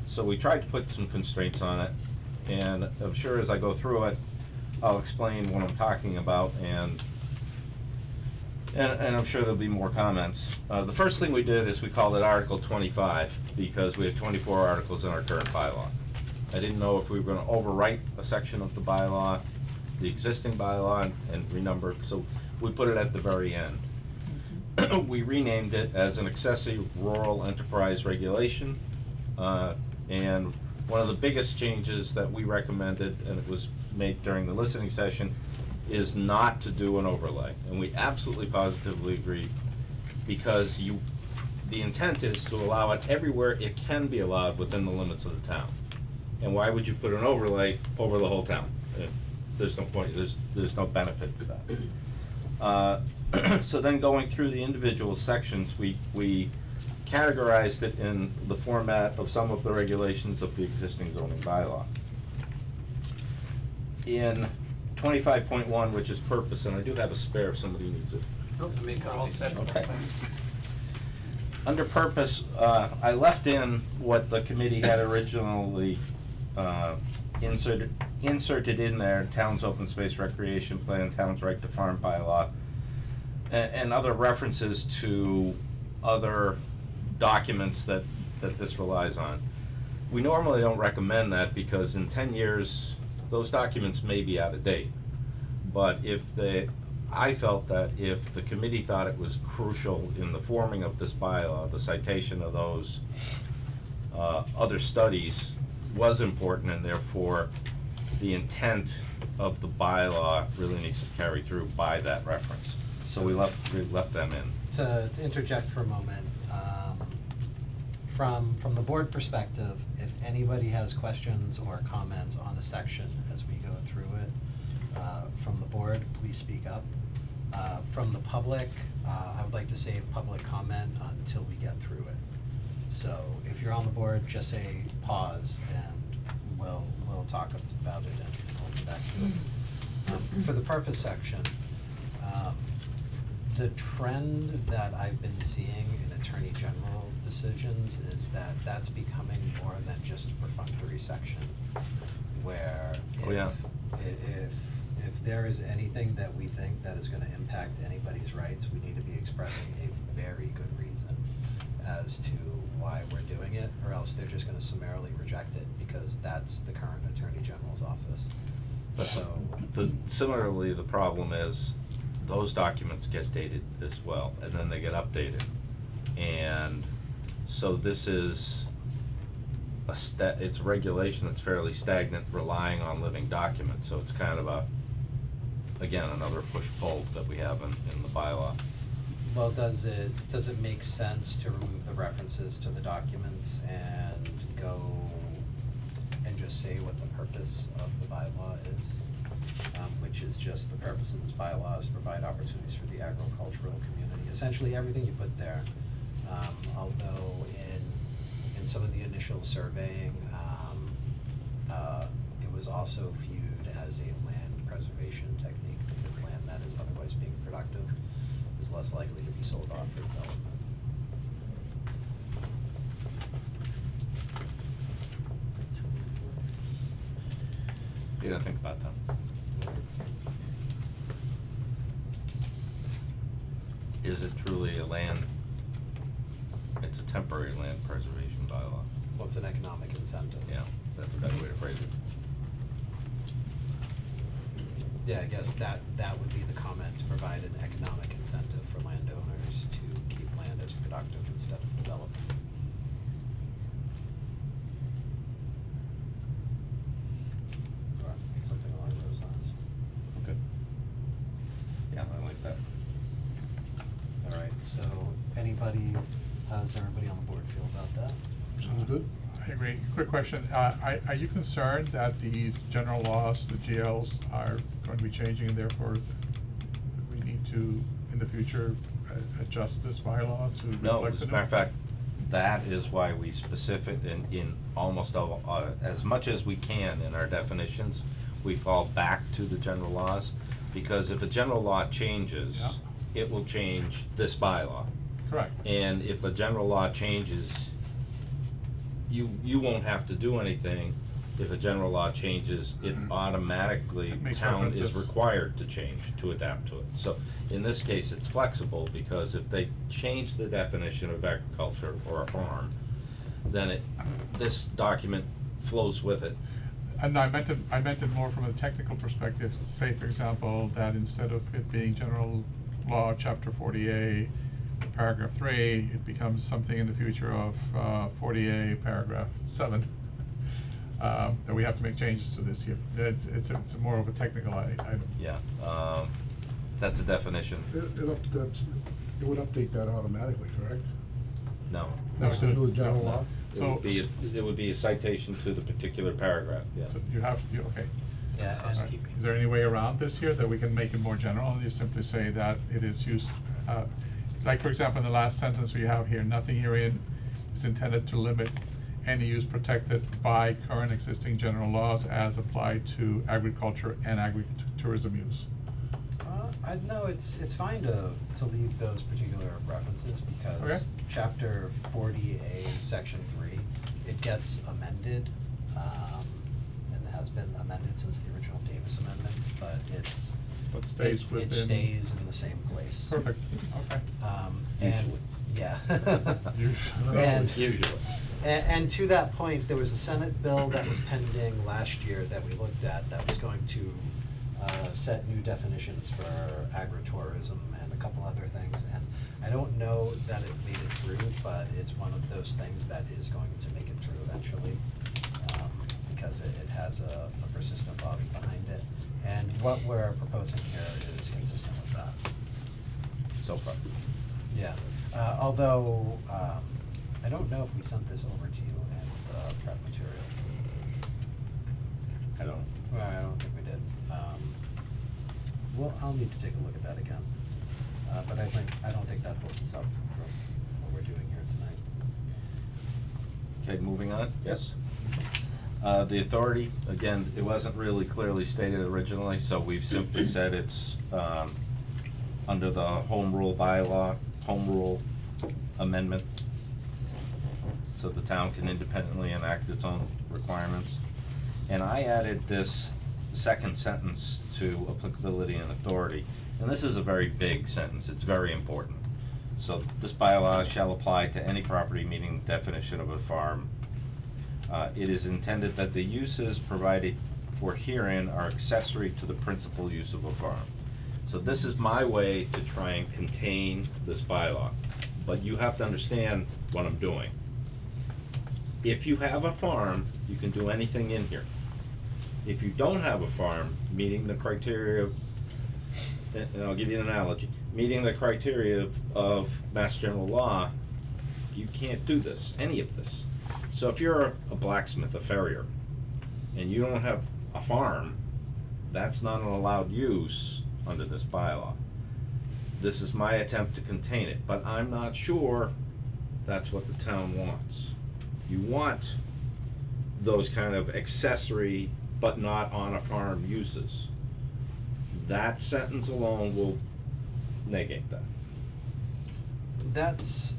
so we tried to put some constraints on it. And I'm sure as I go through it, I'll explain what I'm talking about, and I'm sure there'll be more comments. The first thing we did is we called it Article 25, because we have 24 articles in our current bylaw. I didn't know if we were gonna overwrite a section of the bylaw, the existing bylaw, and renumber, so we put it at the very end. We renamed it as an accessory rural enterprise regulation, and one of the biggest changes that we recommended, and it was made during the listening session, is not to do an overlay, and we absolutely positively agree, because the intent is to allow it everywhere it can be allowed within the limits of the town. And why would you put an overlay over the whole town? There's no point, there's no benefit to that. So then going through the individual sections, we categorized it in the format of some of the regulations of the existing zoning bylaw. In 25.1, which is purpose, and I do have a spare if somebody needs it. Oh, I made copies. Okay. Under purpose, I left in what the committee had originally inserted in there, town's open space recreation plan, town's right to farm bylaw, and other references to other documents that this relies on. We normally don't recommend that, because in 10 years, those documents may be out of date. But I felt that if the committee thought it was crucial in the forming of this bylaw, the citation of those other studies was important, and therefore the intent of the bylaw really needs to carry through by that reference. So we left them in. To interject for a moment, from the board perspective, if anybody has questions or comments on a section as we go through it, from the board, please speak up. From the public, I would like to save public comment until we get through it. So if you're on the board, just say pause, and we'll talk about it and we'll get back to it. For the purpose section, the trend that I've been seeing in Attorney General decisions is that that's becoming more than just a perfunctory section, where Oh, yeah. if there is anything that we think that is gonna impact anybody's rights, we need to be expressing a very good reason as to why we're doing it, or else they're just gonna summarily reject it, because that's the current Attorney General's office. So, Similarly, the problem is those documents get dated as well, and then they get updated. And so this is it's a regulation that's fairly stagnant, relying on living documents, so it's kind of again, another push-pull that we have in the bylaw. well, does it make sense to remove the references to the documents and go and just say what the purpose of the bylaw is? Which is just the purpose of this bylaw is to provide opportunities for the agricultural community. Essentially, everything you put there, although in some of the initial surveying, it was also viewed as a land preservation technique, because land that is otherwise being productive is less likely to be sold off for development. You didn't think about that? Is it truly a land, it's a temporary land preservation bylaw? Well, it's an economic incentive. Yeah, that's a better way to phrase it. Yeah, I guess that would be the comment, to provide an economic incentive for landowners to keep land as productive instead of developing. Or something along those lines. Okay. Yeah, I like that. Alright, so how does everybody on the board feel about that? Sounds good. I agree. Quick question, are you concerned that these general laws, the GLs, are going to be changing, and therefore we need to, in the future, adjust this bylaw to reflect the new? No, as a matter of fact, that is why we specific in almost all, as much as we can in our definitions, we fall back to the general laws, because if a general law changes, Yeah. it will change this bylaw. Correct. And if a general law changes, you won't have to do anything. If a general law changes, it automatically, It makes town is references. required to change, to adapt to it. So, in this case, it's flexible, because if they change the definition of agriculture or a farm, then this document flows with it. And I meant it more from a technical perspective, say for example, that instead of it being general law, chapter 40A, paragraph 3, it becomes something in the future of 40A, paragraph 7. That we have to make changes to this here. It's more of a technical item. Yeah, that's a definition. It would update that automatically, correct? No. No, Has to do with general no. law? So, It would be a citation to the particular paragraph, yeah. so okay. Yeah, All right. Housekeeping. Is there any way around this here that we can make it more general, and you simply say that it is used, like for example, in the last sentence we have here, nothing herein is intended to limit any use protected by current existing general laws as applied to agriculture and agritourism use. No, it's fine to leave those particular references, because Okay. chapter 40A, section 3, it gets amended, and has been amended since the original Davis amendments, but But stays it within. stays in the same place. Perfect, okay. And, Usually. yeah. Usually. And, Usually. and to that point, there was a Senate bill that was pending last year that we looked at that was going to set new definitions for agritourism and a couple other things, and I don't know that it made it through, but it's one of those things that is going to make it through eventually, because it has a persistent lobby behind it, and what we're proposing here is consistent with that. So far. Yeah, although, I don't know if we sent this over to you and prep materials. I don't. Well, I don't think we did. Well, I'll need to take a look at that again. But I don't think that holds us up from what we're doing here tonight. Okay, moving on? Yes. The authority, again, it wasn't really clearly stated originally, so we've simply said it's, under the home rule bylaw, home rule amendment. So the town can independently enact its own requirements. And I added this second sentence to applicability and authority, and this is a very big sentence, it's very important. So this bylaw shall apply to any property meeting the definition of a farm. It is intended that the uses provided for herein are accessory to the principal use of a farm. So this is my way to try and contain this bylaw, but you have to understand what I'm doing. If you have a farm, you can do anything in here. If you don't have a farm meeting the criteria of, and I'll give you an analogy, meeting the criteria of Mass General Law, you can't do this, any of this. So if you're a blacksmith, a farrier, and you don't have a farm, that's not an allowed use under this bylaw. This is my attempt to contain it, but I'm not sure that's what the town wants. You want those kind of accessory but not on a farm uses. That sentence alone will negate that. That's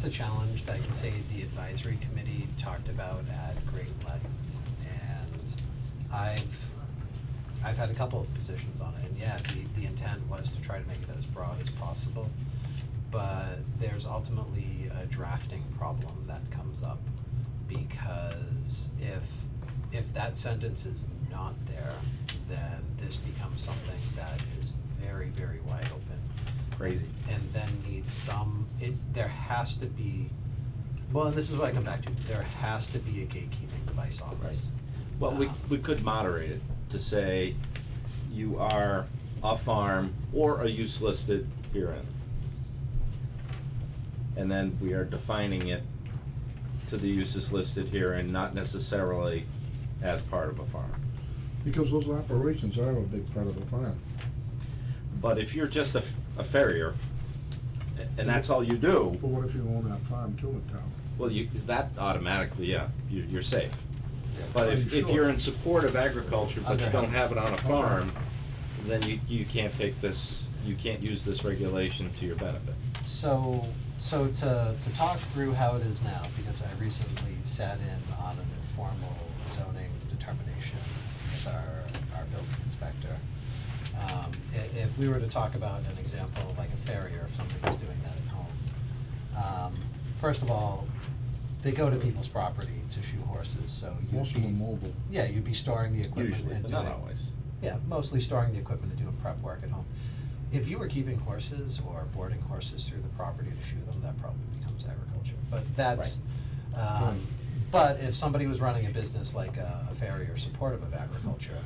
a challenge that, say, the advisory committee talked about at great length, and I've had a couple of positions on it, and yeah, the intent was to try to make it as broad as possible, but there's ultimately a drafting problem that comes up, because if that sentence is not there, then this becomes something that is very, very wide open. Crazy. And then needs there has to be, well, and this is what I come back to, there has to be a gatekeeping device on this. Well, we could moderate it to say you are a farm or a use listed herein. And then we are defining it to the uses listed here and not necessarily as part of a farm. Because those operations are a big part of the farm. But if you're just a farrier, and that's all you do, But what if you own that farm too in town? well, that automatically, yeah, you're safe. But Are if you sure? you're in support of agriculture, but you don't have it on a Okay. farm, then you can't take this, you can't use this regulation to your benefit. So So to talk through how it is now, because I recently sat in on an informal zoning determination with our building inspector. If we were to talk about an example like a farrier, if somebody was doing that at home, first of all, they go to people's property to shoe horses, so you'd Most of them mobile. Yeah, you'd be storing the equipment Usually, and but doing. not always. Yeah, mostly storing the equipment and doing prep work at home. If you were keeping horses or boarding horses through the property to shoe them, that probably becomes agriculture, but that's, Right. but if somebody was running a business like a farrier supportive of agriculture,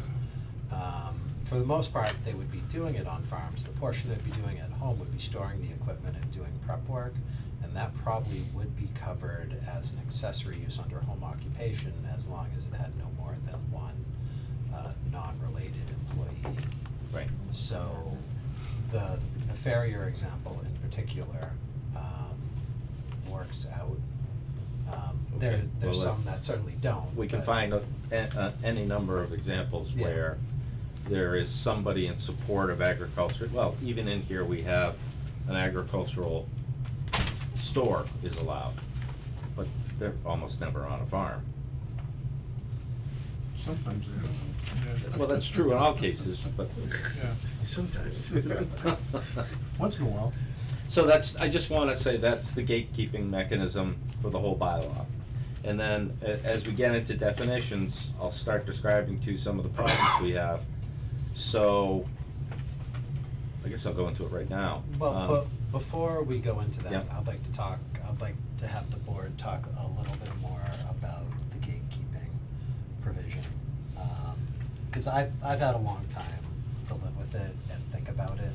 for the most part, they would be doing it on farms. The portion they'd be doing at home would be storing the equipment and doing prep work, and that probably would be covered as an accessory use under home occupation as long as it had no more than one non-related employee. Right. So the farrier example in particular works out. Okay. There's Well, some that certainly don't. We can but- find any number of examples Yeah. where there is somebody in support of agriculture. Well, even in here, we have an agricultural store is allowed, but they're almost never on a farm. Sometimes they Yeah. Well, that's true in all cases, but. Yeah. Sometimes. Once in a while. So I just wanna say that's the gatekeeping mechanism for the whole bylaw. And then, as we get into definitions, I'll start describing to you some of the problems we have. So, I guess I'll go into it right now. Well, but before we go into that, Yeah. I'd like to have the board talk a little bit more about the gatekeeping provision. Cause I've had a long time to live with it and think about it,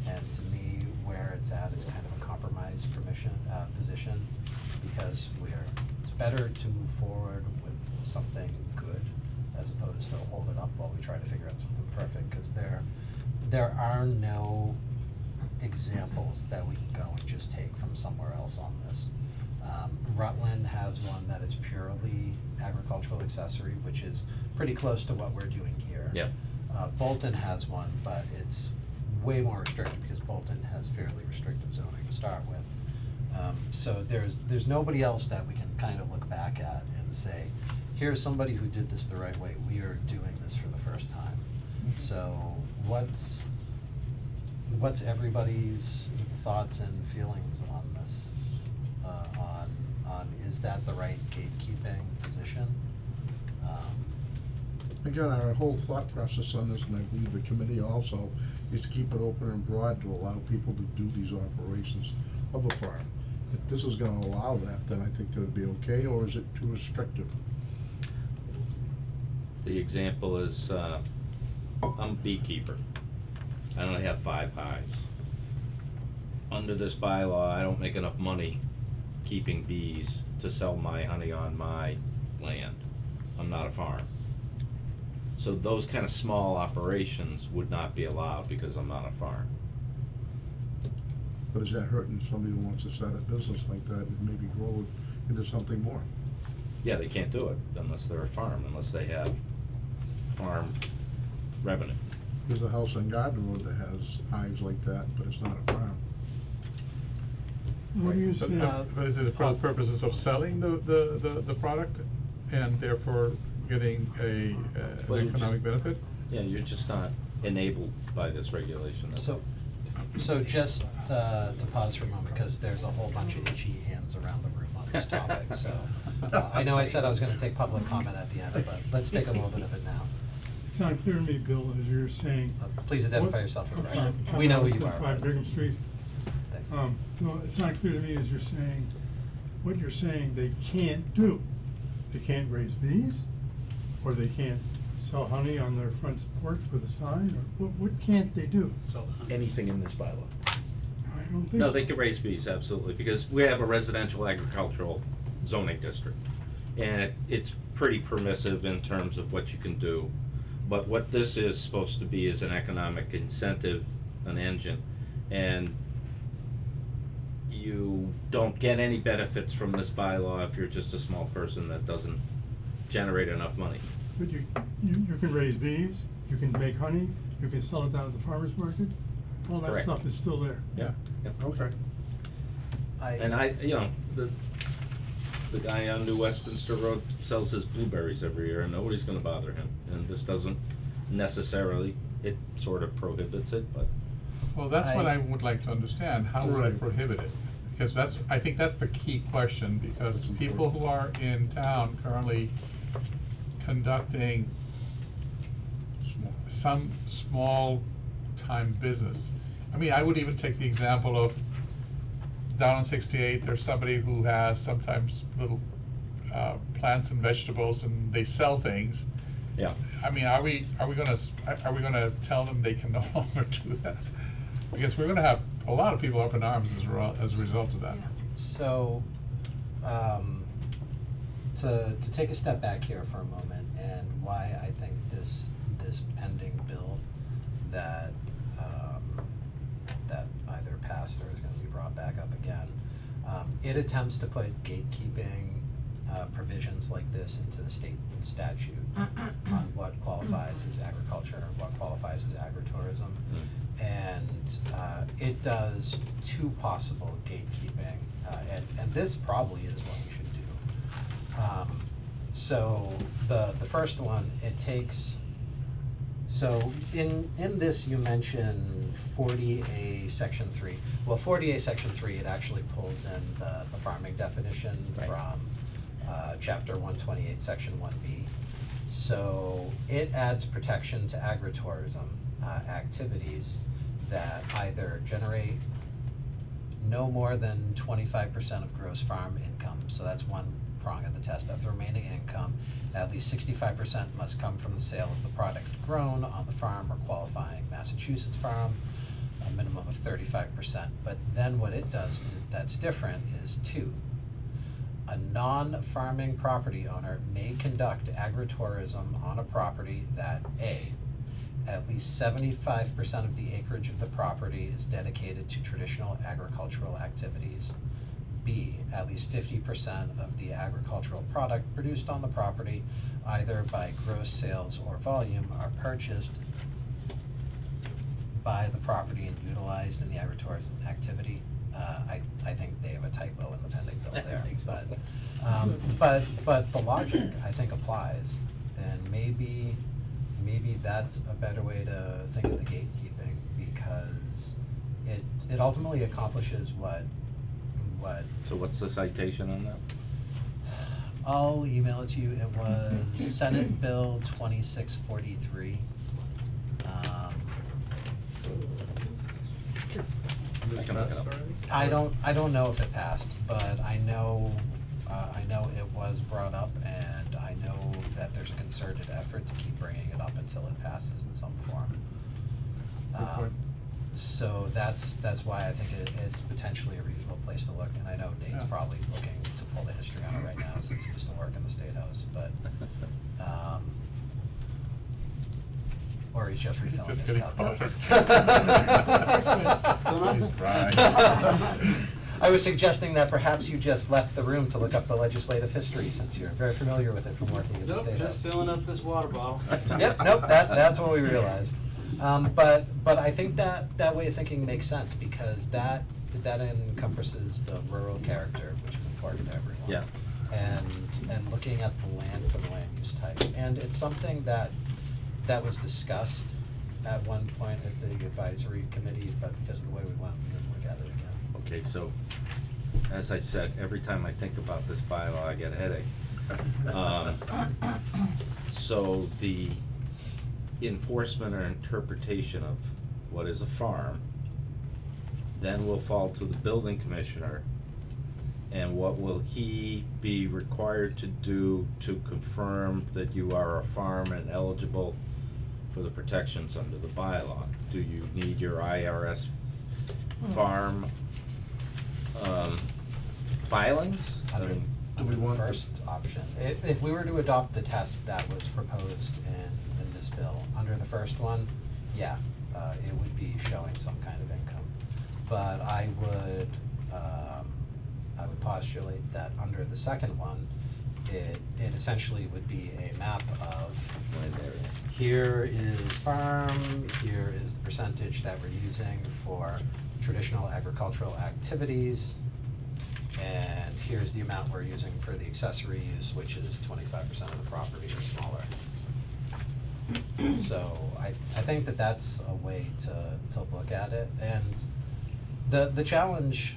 and to me, where it's at is kind of a compromise position, because it's better to move forward with something good as opposed to hold it up while we try to figure out something perfect, cause there are no examples that we can go and just take from somewhere else on this. Rutland has one that is purely agricultural accessory, which is pretty close to what we're doing here. Yeah. Bolton has one, but it's way more restricted because Bolton has fairly restrictive zoning to start with. So there's nobody else that we can kind of look back at and say, here's somebody who did this the right way, we are doing this for the first time. So what's everybody's thoughts and feelings on this? On is that the right gatekeeping position? Again, our whole thought process on this, and I believe the committee also, is to keep it open and broad to allow people to do these operations of a farm. If this is gonna allow that, then I think that would be okay, or is it too restrictive? The example is, I'm a beekeeper. I only have 5 hives. Under this bylaw, I don't make enough money keeping bees to sell my honey on my land. I'm not a farm. So those kind of small operations would not be allowed because I'm not a farm. But is that hurting somebody who wants to start a business like that and maybe grow it into something more? Yeah, they can't do it unless they're a farm, unless they have farm revenue. There's a house on Garden Road that has hives like that, but it's not a farm. What do you But, say? but is it for the purposes of selling the product and therefore getting Well, an you economic just- benefit? Yeah, you're just not enabled by this regulation. That's So just to pause for a moment, because there's a whole bunch of itchy hands around the room on this topic, so. I know I said I was gonna take public comment at the end, but let's take a little bit of it now. It's not clear to me, Bill, as you're saying. Please identify what- yourself for the Please. record. We know who you It's are. at 5 but- Brigham Street. Thanks. So it's not clear to me as you're saying, what you're saying they can't do. They can't raise bees, or they can't sell honey on their front porch with a sign, or what can't they do? So the honey. Anything in this bylaw? I don't think so. No, they can raise bees, absolutely, because we have a residential agricultural zoning district. And it's pretty permissive in terms of what you can do. But what this is supposed to be is an economic incentive, an engine. And you don't get any benefits from this bylaw if you're just a small person that doesn't generate enough money. But you can raise bees, you can make honey, you can sell it down at the farmer's market, all that Correct. stuff is still there. Yeah. Okay. And the guy on New Westminster Road sells his blueberries every year, and nobody's gonna bother him, and this doesn't necessarily, it sort of prohibits it, but. Well, that's what I- I would like to understand, how would I Right. prohibit it? Because I think that's the key question, because That's people important. who are in town currently conducting Small. some small-time business. I mean, I would even take the example of down on 68, there's somebody who has sometimes little plants and vegetables, and they sell things. Yeah. I mean, are we gonna tell them they can no longer do that? Because we're gonna have a lot of people up in arms as a result of that. Yeah. So, to take a step back here for a moment, and why I think this pending bill that that either passed or is gonna be brought back up again, it attempts to put gatekeeping provisions like this into the state statute on what qualifies as agriculture and what qualifies as agritourism. And it does two possible gatekeeping, and this probably is what we should do. So the first one, it takes, so in this you mention 40A section 3. Well, 40A section 3, it actually pulls in the farming definition Right. from chapter 128 section 1B. So it adds protection to agritourism activities that either generate no more than 25% of gross farm income, so that's one prong of the test. Of the remaining income, at least 65% must come from the sale of the product grown on the farm or qualifying Massachusetts farm, a minimum of 35%. But then what it does that's different is two. A non-farming property owner may conduct agritourism on a property that A, at least 75% of the acreage of the property is dedicated to traditional agricultural activities. B, at least 50% of the agricultural product produced on the property, either by gross sales or volume, are purchased by the property and utilized in the agritourism activity. I think they have a typo in the pending bill there, I think so. but the logic, I think, applies, and maybe that's a better way to think of the gatekeeping, because it ultimately accomplishes what So what's the citation on that? I'll email it to you. It was Senate Bill 2643. Who's gonna look it up? I don't know if it passed, but I know it was brought up, and I know that there's a concerted effort to keep bringing it up until it passes in some form. Good point. So that's why I think it's potentially a reasonable place to look, and I know Nate's Yeah. probably looking to pull the history on it right now since he used to work in the State House, but, or he's just refilling just his getting cup. caught. What's going on? He's crying. I was suggesting that perhaps you just left the room to look up the legislative history, since you're very familiar with it from working at the Nope, State House. just filling up this water bottle. Yep, nope, that's what we realized. But I think that way of thinking makes sense, because that encompasses the rural character, which is important to everyone. Yeah. And looking at the land for the land use type. And it's something that was discussed at one point at the advisory committee, but because of the way we went, we didn't look at it again. Okay, so, as I said, every time I think about this bylaw, I get a headache. So the enforcement or interpretation of what is a farm then will fall to the building commissioner, and what will he be required to do to confirm that you are a farm and eligible for the protections under the bylaw? Do you need your IRS farm filings? I mean, Do we want the to- first option? If we were to adopt the test that was proposed in this bill, under the first one, yeah, it would be showing some kind of income. But I would postulate that under the second one, it essentially would be a map of land area. here is farm, here is the percentage that we're using for traditional agricultural activities, And here's the amount we're using for the accessory use, which is 25% of the property or smaller. So I think that that's a way to look at it, and the challenge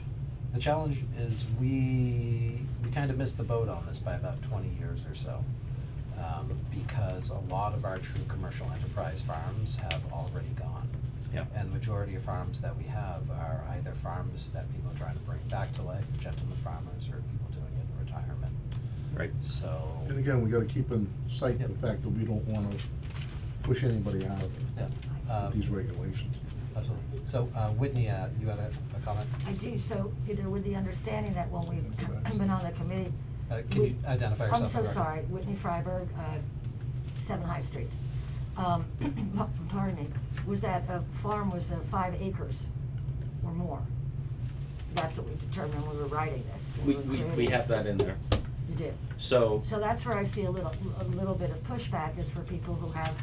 is we kind of missed the boat on this by about 20 years or so, because a lot of our true commercial enterprise farms have already gone. Yeah. And the majority of farms that we have are either farms that people are trying to bring back to life, gentleman farmers, or people doing it in retirement. Right. So. And again, we gotta keep in sight Yep. the fact that we don't wanna push anybody out of it, Yeah. with these regulations. Absolutely. So, Whitney, you had a comment? I do, so, with the understanding that when we've been on the committee. Can you identify yourself? I'm for so the record? sorry, Whitney Freiberg, 7 High Street. Pardon me, was that a farm was 5 acres or more? That's what we determined when we were writing this. when were We creating have this. that in there. You do? So, So that's where I see a little bit of pushback is for people who have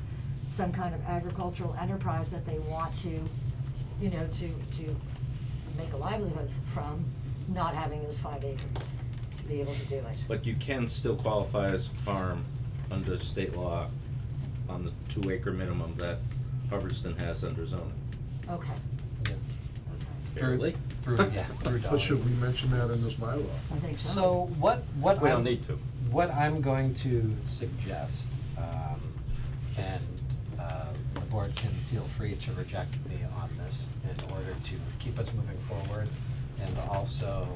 some kind of agricultural enterprise that they want to, to make a livelihood from, not having those 5 acres to be able to do it. but you can still qualify as a farm under state law on the 2 acre minimum that Hubbardston has under zoning. Okay, Yeah. okay. Barely. Through But dollars. should we mention that in this bylaw? I think so. So what We don't I'm- need to. What I'm going to suggest, and the board can feel free to reject me on this in order to keep us moving forward, and also,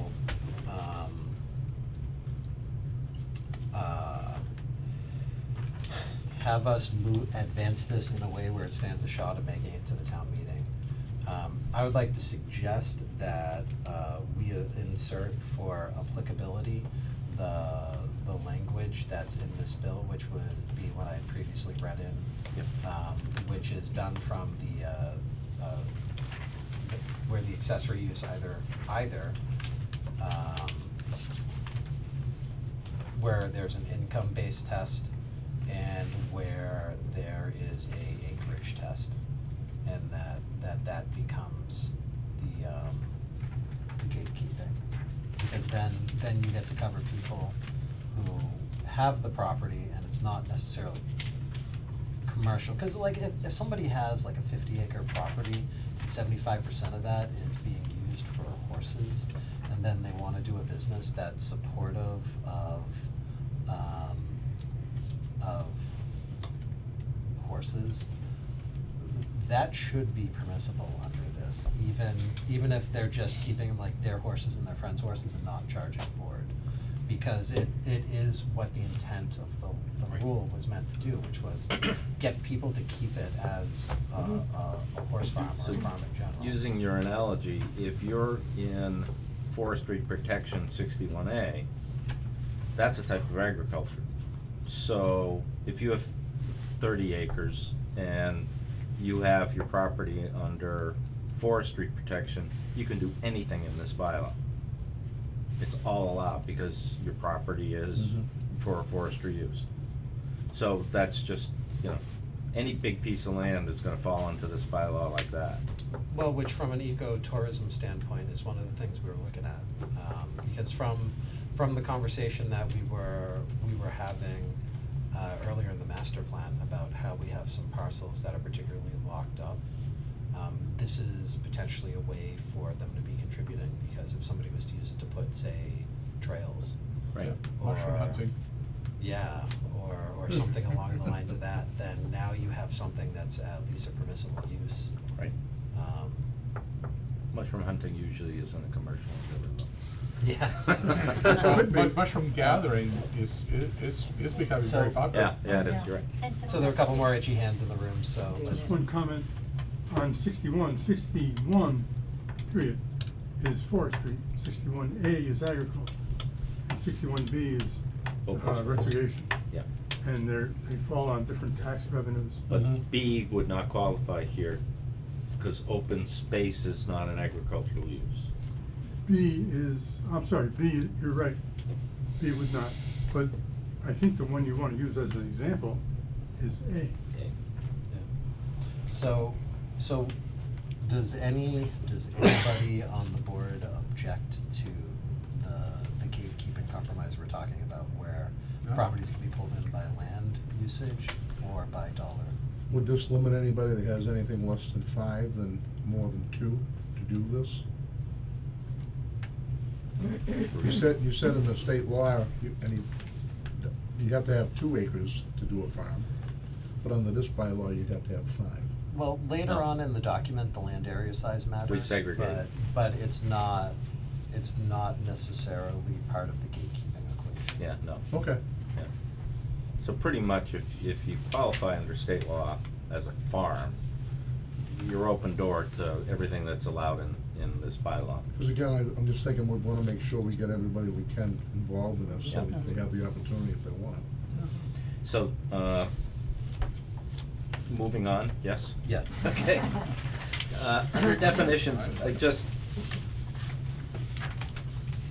have us advance this in a way where it stands a shot of making it to the town meeting. I would like to suggest that we insert for applicability the language that's in this bill, which would be what I had previously read in. Which is done from where the accessory use either where there's an income-based test and where there is a acreage test, and that becomes the gatekeeping. Because then you get to cover people who have the property and it's not necessarily commercial, cause like if somebody has like a 50-acre property and 75% of that is being used for horses, and then they wanna do a business that's supportive of horses, that should be permissible under this, even if they're just keeping like their horses and their friends' horses and not charging board. Because it is what the intent of the Right. rule was meant to do, which was get people to keep it as a horse farm or So, a farm in general. using your analogy, if you're in forestry protection 61A, that's a type of agriculture. So if you have 30 acres and you have your property under forestry protection, you can do anything in this bylaw. It's all allowed because your property is for forestry use. So that's just, any big piece of land is gonna fall into this bylaw like that. Well, which from an eco-tourism standpoint is one of the things we were looking at, because from the conversation that we were having earlier in the master plan about how we have some parcels that are particularly locked up, this is potentially a way for them to be contributing, because if somebody was to use it to put, say, trails. Right. Mushroom or- hunting. Yeah, or something along the lines of that, then now you have something that's at least a permissible use. Right. Mushroom hunting usually isn't a commercial endeavor Yeah. But mushroom gathering is becoming So- very popular. Yeah, it is, you're right. And for So there are a couple more Philadelphia. itchy hands in the room, so let's. Just one comment on 61 period is forestry, 61A is agriculture, and 61B is Open space. recreation. Yeah, And they fall on different tax revenues. but Mhm. B would not qualify here, cause open space is not an agricultural use. B, you're right, B would not, but I think the one you wanna use as an example is A. Okay. So does anybody on the board object to compromise we're talking about, where No. properties can be pulled in by land usage or by dollar. Would this limit anybody that has anything less than 5 than more than 2 to do this? You said in the state law, you have to have 2 acres to do a farm, but under this bylaw, you'd have to have 5. Well, later No. on in the document, the land area size matters. We segregated. But it's not necessarily part of the gatekeeping equation. Yeah, no. Okay. Yeah. So pretty much if you qualify under state law as a farm, you're open door to everything that's allowed in this bylaw. Because again, I'm just thinking, we wanna make sure we get everybody we can involved in this, so Yeah. that they have the opportunity if they want. So, moving on, yes? Yeah. Okay. Under definitions,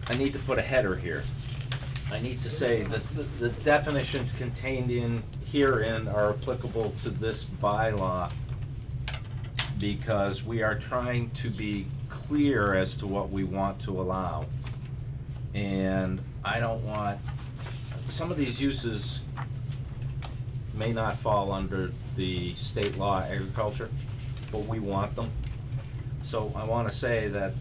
I need to put a header here. I need to say that the definitions contained herein are applicable to this bylaw because we are trying to be clear as to what we want to allow. And I don't want, some of these uses may not fall under the state law agriculture, but we want them. So I wanna say that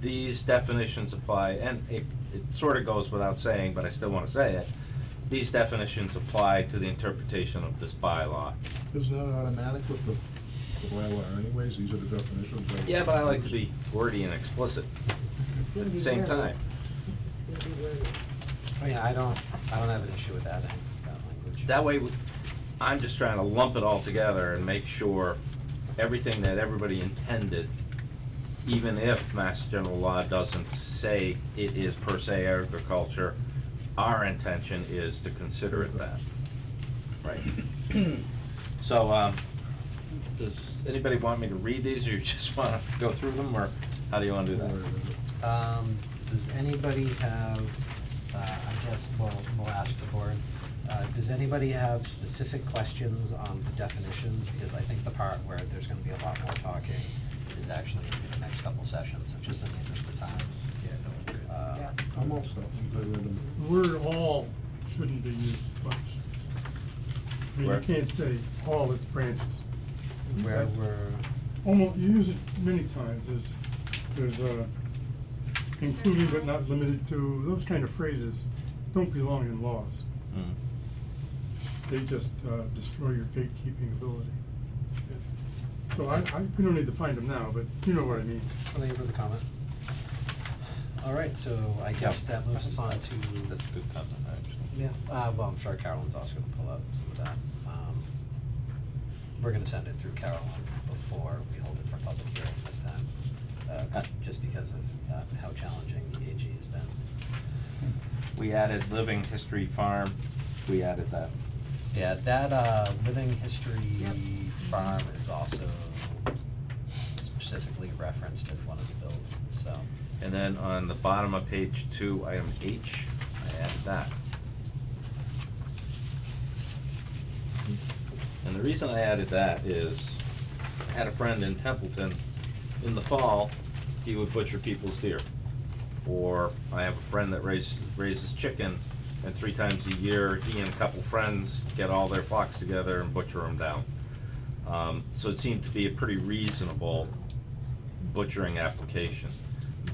these definitions apply, and it sort of goes without saying, but I still wanna say it. These definitions apply to the interpretation of this bylaw. Isn't that automatic with the bylaw anyways? These are the definitions. of- Yeah, but I like to be wordy and explicit at the same time. I mean, I don't have an issue with adding that language. That way, I'm just trying to lump it all together and make sure everything that everybody intended, even if Mass General Law doesn't say it is per se agriculture, our intention is to consider it that. Right. So, does anybody want me to read these, or you just wanna go through them, or how do you wanna do that? Does anybody have, I guess, we'll ask the board, does anybody have specific questions on the definitions? Because I think the part where there's gonna be a lot more talking is actually in the next couple sessions, so just in the interest of time. Yeah. I'm all set. I read them. The word all shouldn't be used much. I mean, Where? you can't say all its branches. Where we're, Almost, you use it many times, there's including but not limited to, those kind of phrases don't belong in laws. Mm. They just, destroy your gatekeeping ability. So we don't need to find them now, but you know what I mean. thank you for the comment. All right, so I guess that moves us on to. That's a good comment, actually. Yeah, well, I'm sure Carolyn's also gonna pull out some of that. We're gonna send it through Carolyn before we hold it for public hearing this time, just because of how challenging the AG has been. We added living history farm, we added that. Yeah, that living history Yep. farm is also specifically referenced in one of the bills, so. And then on the bottom of page 2, item H, I added that. And the reason I added that is, I had a friend in Templeton, in the fall, he would butcher people's deer. Or I have a friend that raises chicken, and 3 times a year, he and a couple friends get all their flocks together and butcher them down. So it seemed to be a pretty reasonable butchering application.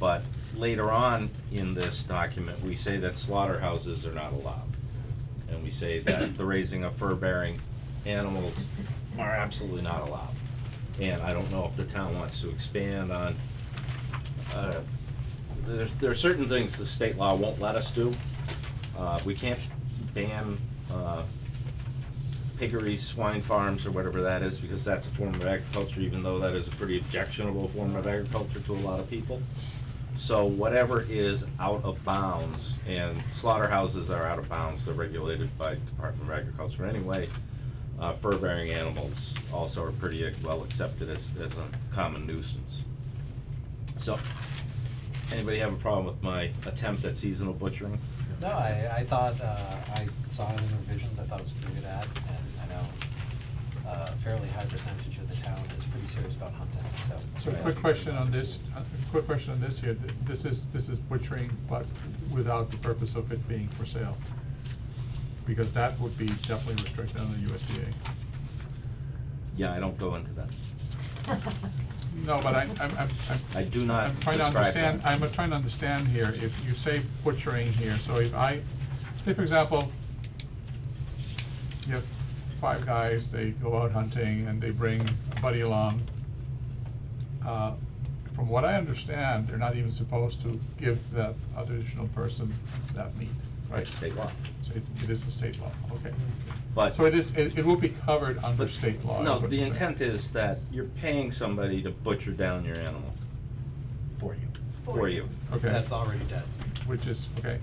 But later on in this document, we say that slaughterhouses are not allowed. And we say that the raising of fur-bearing animals are absolutely not allowed. And I don't know if the town wants to expand on, there are certain things the state law won't let us do. We can't ban piggeries, swine farms, or whatever that is, because that's a form of agriculture, even though that is a pretty objectionable form of agriculture to a lot of people. So whatever is out of bounds, and slaughterhouses are out of bounds, they're regulated by Department of Agriculture anyway. Fur-bearing animals also are pretty well accepted as a common nuisance. So, anybody have a problem with my attempt at seasonal butchering? No, I thought, I saw it in the revisions, I thought it was a pretty good ad, and I know, a fairly high percentage of the town is pretty serious about hunting, so. So I quick think question we'd on like to this, see- quick question on this here, this is butchering, but without the purpose of it being for sale. Because that would be definitely restricted under USDA. Yeah, I don't go into that. No, but I'm I do not I'm trying to describe understand, that. I'm trying to understand here, if you say butchering here, so if I, say for example, you have 5 guys, they go out hunting and they bring a buddy along. From what I understand, they're not even supposed to give that additional person that meat, right? It's state law. So it is the state law, okay. But- So it will be covered under But state law, is no, what the you're saying. intent is that you're paying somebody to butcher down your animal For you. for you. Okay. That's already dead. Which is, okay,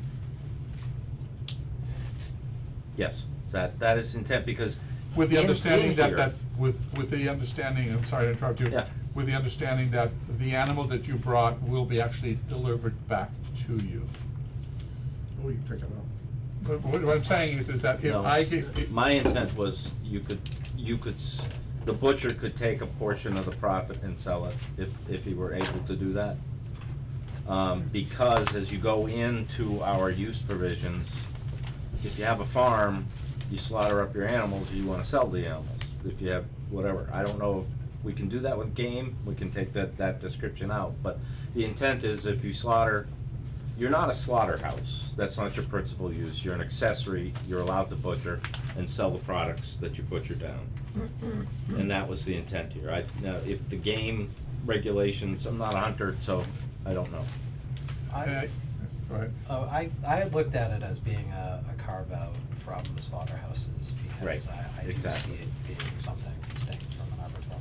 Yes, that is intent, because with the in understanding that, here- with the understanding, I'm sorry to interrupt you. Yeah. With the understanding that the animal that you brought will be actually delivered back to you. Oh, you pick it up. But what I'm saying is that if No, I get, my intent was you could, the butcher could take a portion of the profit and sell it if he were able to do that. Because as you go into our use provisions, if you have a farm, you slaughter up your animals, you wanna sell the animals. If you have whatever, I don't know if we can do that with game, we can take that description out, but the intent is if you slaughter, you're not a slaughterhouse, that's not your principal use, you're an accessory, you're allowed to butcher and sell the products that you butcher down. And that was the intent here. Now, if the game regulations, I'm not a hunter, so I don't know. go ahead. Oh, I looked at it as being a carve out from the slaughterhouses, Right, because I do see exactly. it being something distinct from an abattoir.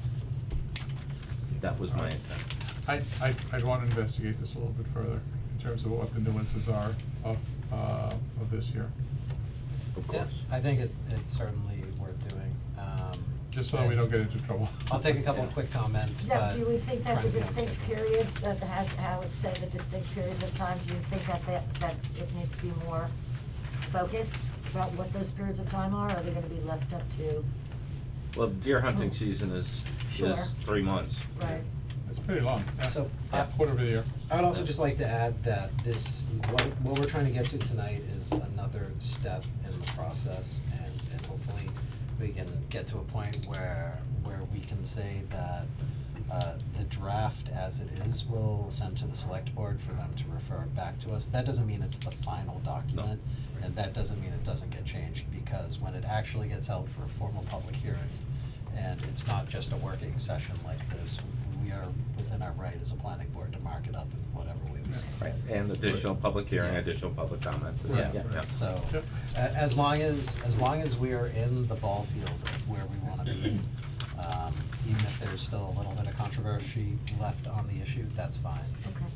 That was my intent. I'd wanna investigate this a little bit further in terms of what the nuances are of this here. Of Yeah, course. I think it's certainly worth doing, Just so we don't get into trouble. I'll take a couple of quick comments, Now, but do we think that trying the to be on distinct schedule. periods, that how it's say the distinct periods of time, do you think that it needs to be more focused about what those periods of time are they gonna be left up to, Well, deer hunting season is Sure. 3 months. right? It's pretty long, yeah. So, Quarter of a year. I would also just like to add that what we're trying to get to tonight is another step in the process, and hopefully we can get to a point where we can say that the draft as it is will send to the select board for them to refer back to us. That doesn't mean it's the final document, and that doesn't mean it doesn't get changed, because when it actually gets held for a formal public hearing, and it's not just a working session like this, we are within our right as a planning board to mark it up in whatever way we see fit. And additional public hearing, Yeah. additional public comment. Yeah, Yeah. so, Yep. as long as we are in the ball field of where we wanna be, even if there's still a little bit of controversy left on the issue, that's fine. Okay.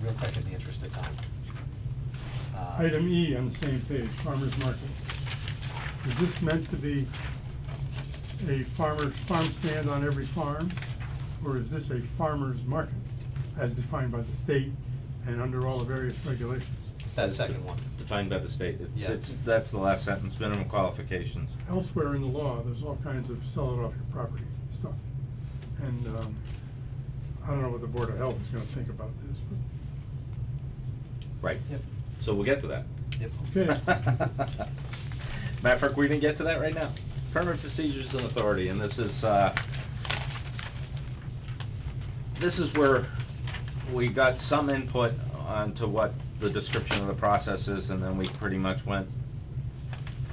Real quick, in the interest of time. Item E on the same page, farmer's market. Is this meant to be a farm stand on every farm? Or is this a farmer's market as defined by the state and under all the various regulations? It's that second one. Defined by the state. Yeah. That's the last sentence, minimum qualifications. Elsewhere in the law, there's all kinds of sell it off your property stuff. And, I don't know what the Board of Health is gonna think about this, Right. Yep. So we'll get to that. Yep. Okay. Matter of fact, we're gonna get to that right now. Permit procedures and authority, and this is where we got some input onto what the description of the process is, and then we pretty much went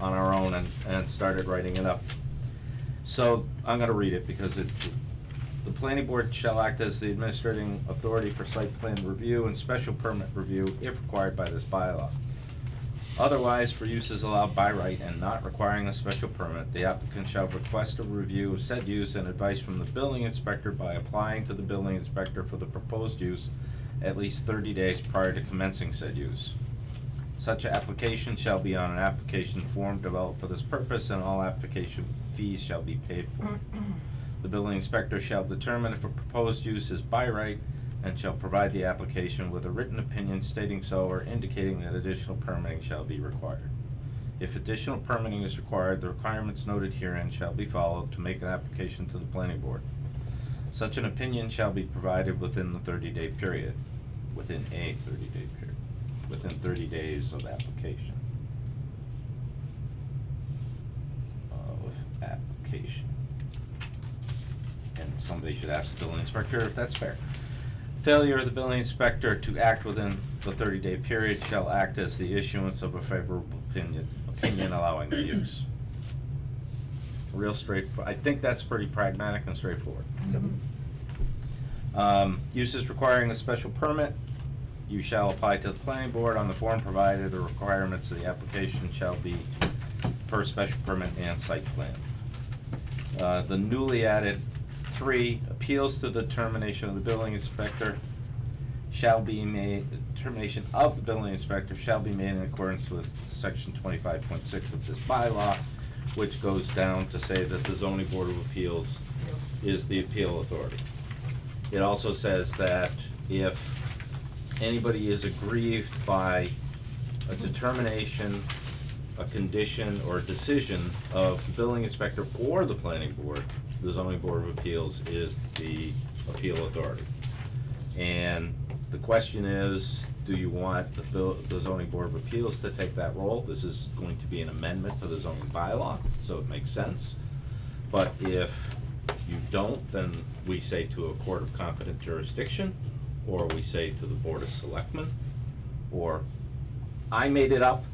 on our own and started writing it up. So, I'm gonna read it because the planning board shall act as the administrating authority for site plan review and special permit review if required by this bylaw. Otherwise, for uses allowed by right and not requiring a special permit, the applicant shall request a review of said use and advice from the building inspector by applying to the building inspector for the proposed use at least 30 days prior to commencing said use. Such application shall be on an application form developed for this purpose, and all application fees shall be paid for. The building inspector shall determine if a proposed use is by right and shall provide the application with a written opinion stating so or indicating that additional permitting shall be required. If additional permitting is required, the requirements noted herein shall be followed to make an application to the planning board. Such an opinion shall be provided within the 30-day period, within a 30-day period, within 30 days of application. And somebody should ask the building inspector if that's fair. Failure of the building inspector to act within the 30-day period shall act as the issuance of a favorable opinion allowing the use. Real I think that's pretty pragmatic and straightforward. Uses requiring a special permit, you shall apply to the planning board on the form provided. The requirements of the application shall be per special permit and site plan. The newly added 3, appeals to the determination of the building inspector shall be made, determination of the building inspector shall be made in accordance with section 25.6 of this bylaw, which goes down to say that the zoning board of appeals is the appeal authority. It also says that if anybody is aggrieved by a determination, a condition, or a decision of the building inspector or the planning board, the zoning board of appeals is the appeal authority. And the question is, do you want the zoning board of appeals to take that role? This is going to be an amendment to the zoning bylaw, so it makes sense. But if you don't, then we say to a court of competent jurisdiction, or we say to the board of selectmen, or I made it up,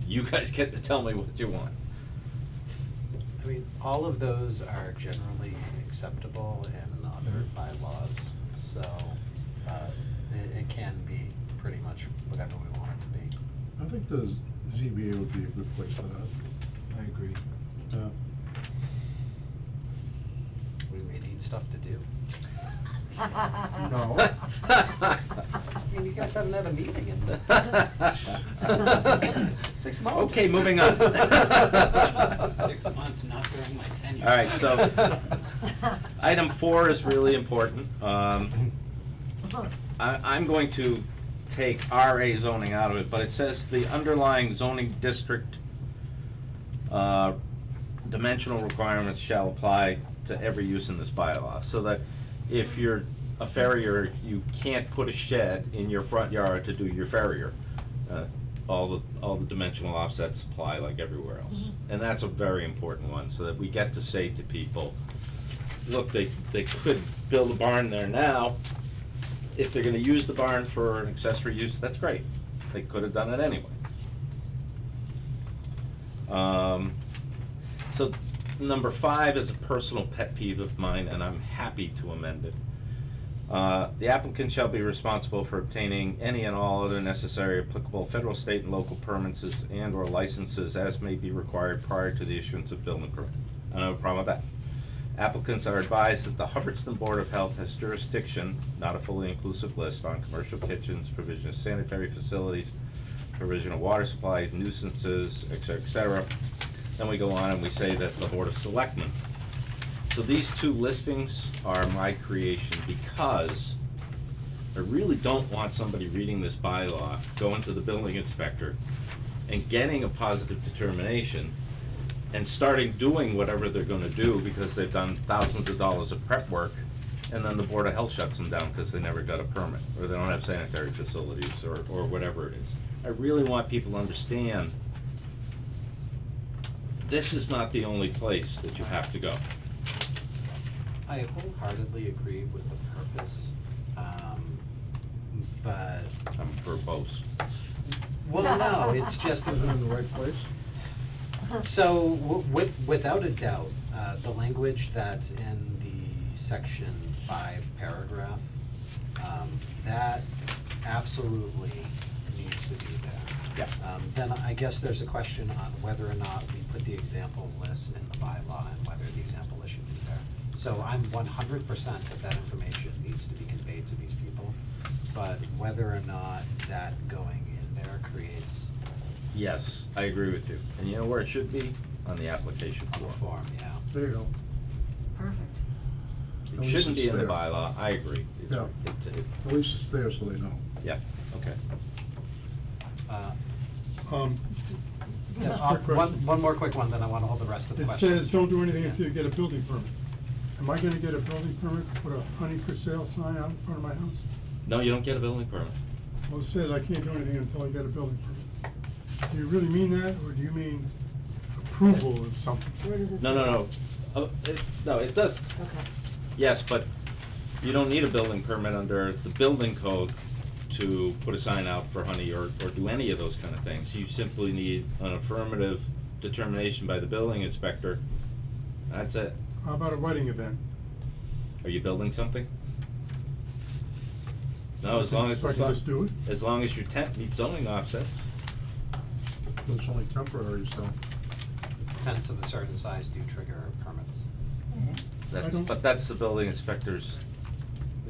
you guys get to tell me what you want. I mean, all of those are generally acceptable in other bylaws, so, it can be pretty much whatever we want it to be. I think the ZBA would be a good place for that. I agree. We need stuff to do. No. I mean, you guys haven't had a meeting in 6 months. Okay, moving on. 6 months, not during my tenure. All right, so item 4 is really important. I'm going to take RA zoning out of it, but it says the underlying zoning district dimensional requirements shall apply to every use in this bylaw, so that if you're a farrier, you can't put a shed in your front yard to do your farrier. All the dimensional offsets apply like everywhere else. And that's a very important one, so that we get to say to people, look, they could build a barn there now. If they're gonna use the barn for an accessory use, that's great. They could have done it anyway. So number 5 is a personal pet peeve of mine, and I'm happy to amend it. The applicant shall be responsible for obtaining any and all other necessary applicable federal, state, and local permits and or licenses as may be required prior to the issuance of building permit. I don't have a problem with that. Applicants are advised that the Hubbardston Board of Health has jurisdiction, not a fully inclusive list, on commercial kitchens, provision of sanitary facilities, provision of water supplies, nuisances, et cetera, et cetera. Then we go on and we say that the Board of Selectmen. So these 2 listings are my creation because I really don't want somebody reading this bylaw, going to the building inspector, and getting a positive determination, and starting doing whatever they're gonna do because they've done thousands of dollars of prep work, and then the Board of Health shuts them down because they never got a permit, or they don't have sanitary facilities, or whatever it is. I really want people to understand this is not the only place that you have to go. I wholeheartedly agree with the purpose, but, I'm verbose. well, no, it's just, Is it in the right place? so, without a doubt, the language that's in the section 5 paragraph, that absolutely needs to be there. Yeah. Then I guess there's a question on whether or not we put the example lists in the bylaw and whether the example list should be there. So I'm 100% that information needs to be conveyed to these people, but whether or not that going in there creates Yes, I agree with you. And you know where it should be? On the application a form. form, yeah. There you go. Perfect. It At least shouldn't be it's in the there. bylaw, I agree. Yeah. At least it's there so they know. Yeah, okay. Yeah, Just a quick question. one more quick one, then I want all the rest of the It questions. says, don't do anything until you get a building permit. Am I gonna get a building permit to put a honey for sale sign out in front of my house? No, you don't get a building permit. Well, it says I can't do anything until I get a building permit. Do you really mean that, or do you mean approval of something? Where does it No, say? no, no. No, it does, Okay. yes, but you don't need a building permit under the building code to put a sign out for honey or do any of those kind of things. You simply need an affirmative determination by the building inspector. That's it. How about a wedding event? Are you building something? No, as long as, So I can just do it? as long as your tent meets zoning offsets. But it's only temporary, so. Tents of a certain size do trigger permits. That's, don't- but that's the building inspector's,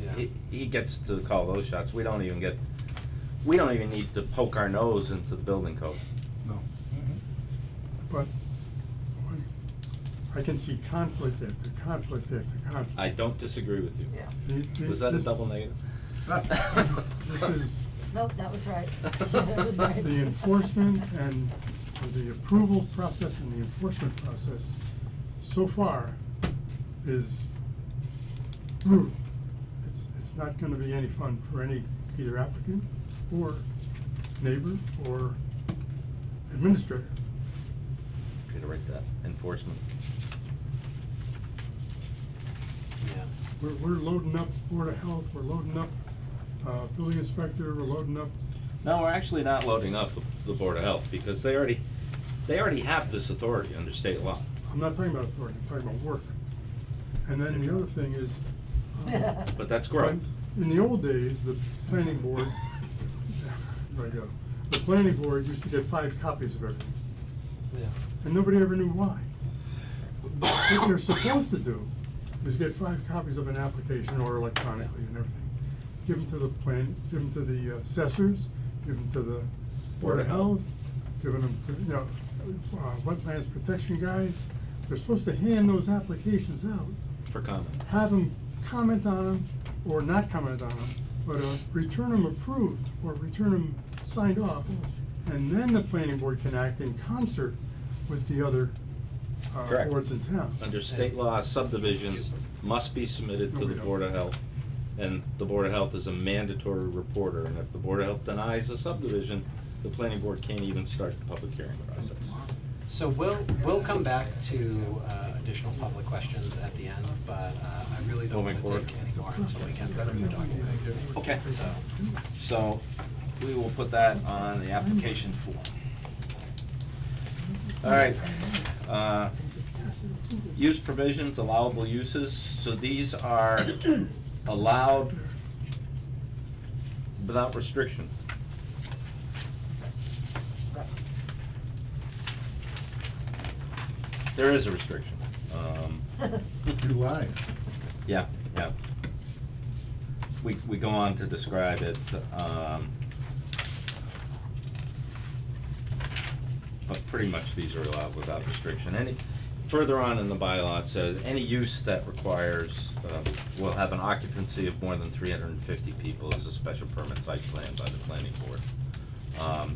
Yeah. he gets to call those shots. We don't even need to poke our nose into the building code. No. But I can see conflict after conflict after conflict. I don't disagree with you. Yeah. Was that a This- double negative? This is, Nope, that was right. That was right. the enforcement and the approval process and the enforcement process so far is brutal. It's not gonna be any fun for any either applicant or neighbor or administrator. Gotta write that, enforcement. Yeah. We're loading up Board of Health, we're loading up, building inspector, we're loading up. No, we're actually not loading up the Board of Health, because they already have this authority under state law. I'm not talking about authority, I'm talking about work. And then the other thing is, But that's growth. in the old days, the planning board, there I go, the planning board used to get 5 copies of everything, Yeah. and nobody ever knew why. What you're supposed to do is get 5 copies of an application or electronically and everything. Give them to the give them to the assessors, give them to the Board of Health, give them to, you know, wetlands protection guys. They're supposed to hand those applications out, For comment. have them comment on them or not comment on them, but return them approved or return them signed off. And then the planning board can act in concert with the other Correct. boards in town. Under state law, subdivisions must be submitted to No, we the don't. Board of Health. And the Board of Health is a mandatory reporter, and if the Board of Health denies a subdivision, the planning board can't even start the public hearing process. So we'll come back to additional public questions at the end, but I really don't Moving wanna forward. take any more until we get through the document. Okay. So, So, we will put that on the application form. All right, use provisions, allowable uses, so these are allowed without restriction. There is a restriction. You lied. Yeah, yeah. We go on to describe it, but pretty much these are allowed without restriction. Further on in the bylaw, it says, any use that requires, will have an occupancy of more than 350 people is a special permit site plan by the planning board.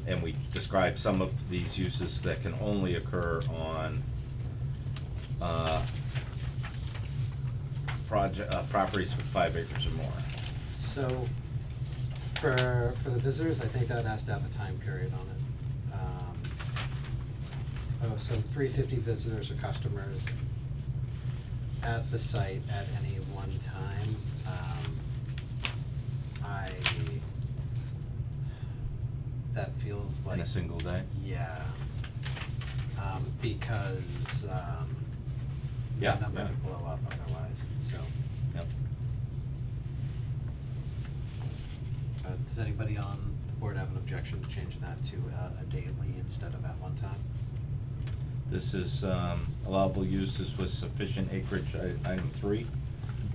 And we describe some of these uses that can only occur on, properties with 5 acres or more. so for the visitors, I think that has to have a time period on it. So 350 visitors or customers at the site at any one time. That feels like. In a single day? Yeah. Because, Yeah, that number yeah. could blow up otherwise, so. Yep. Does anybody on the board have an objection to changing that to a daily instead of at one time? This is, allowable uses with sufficient acreage, item 3.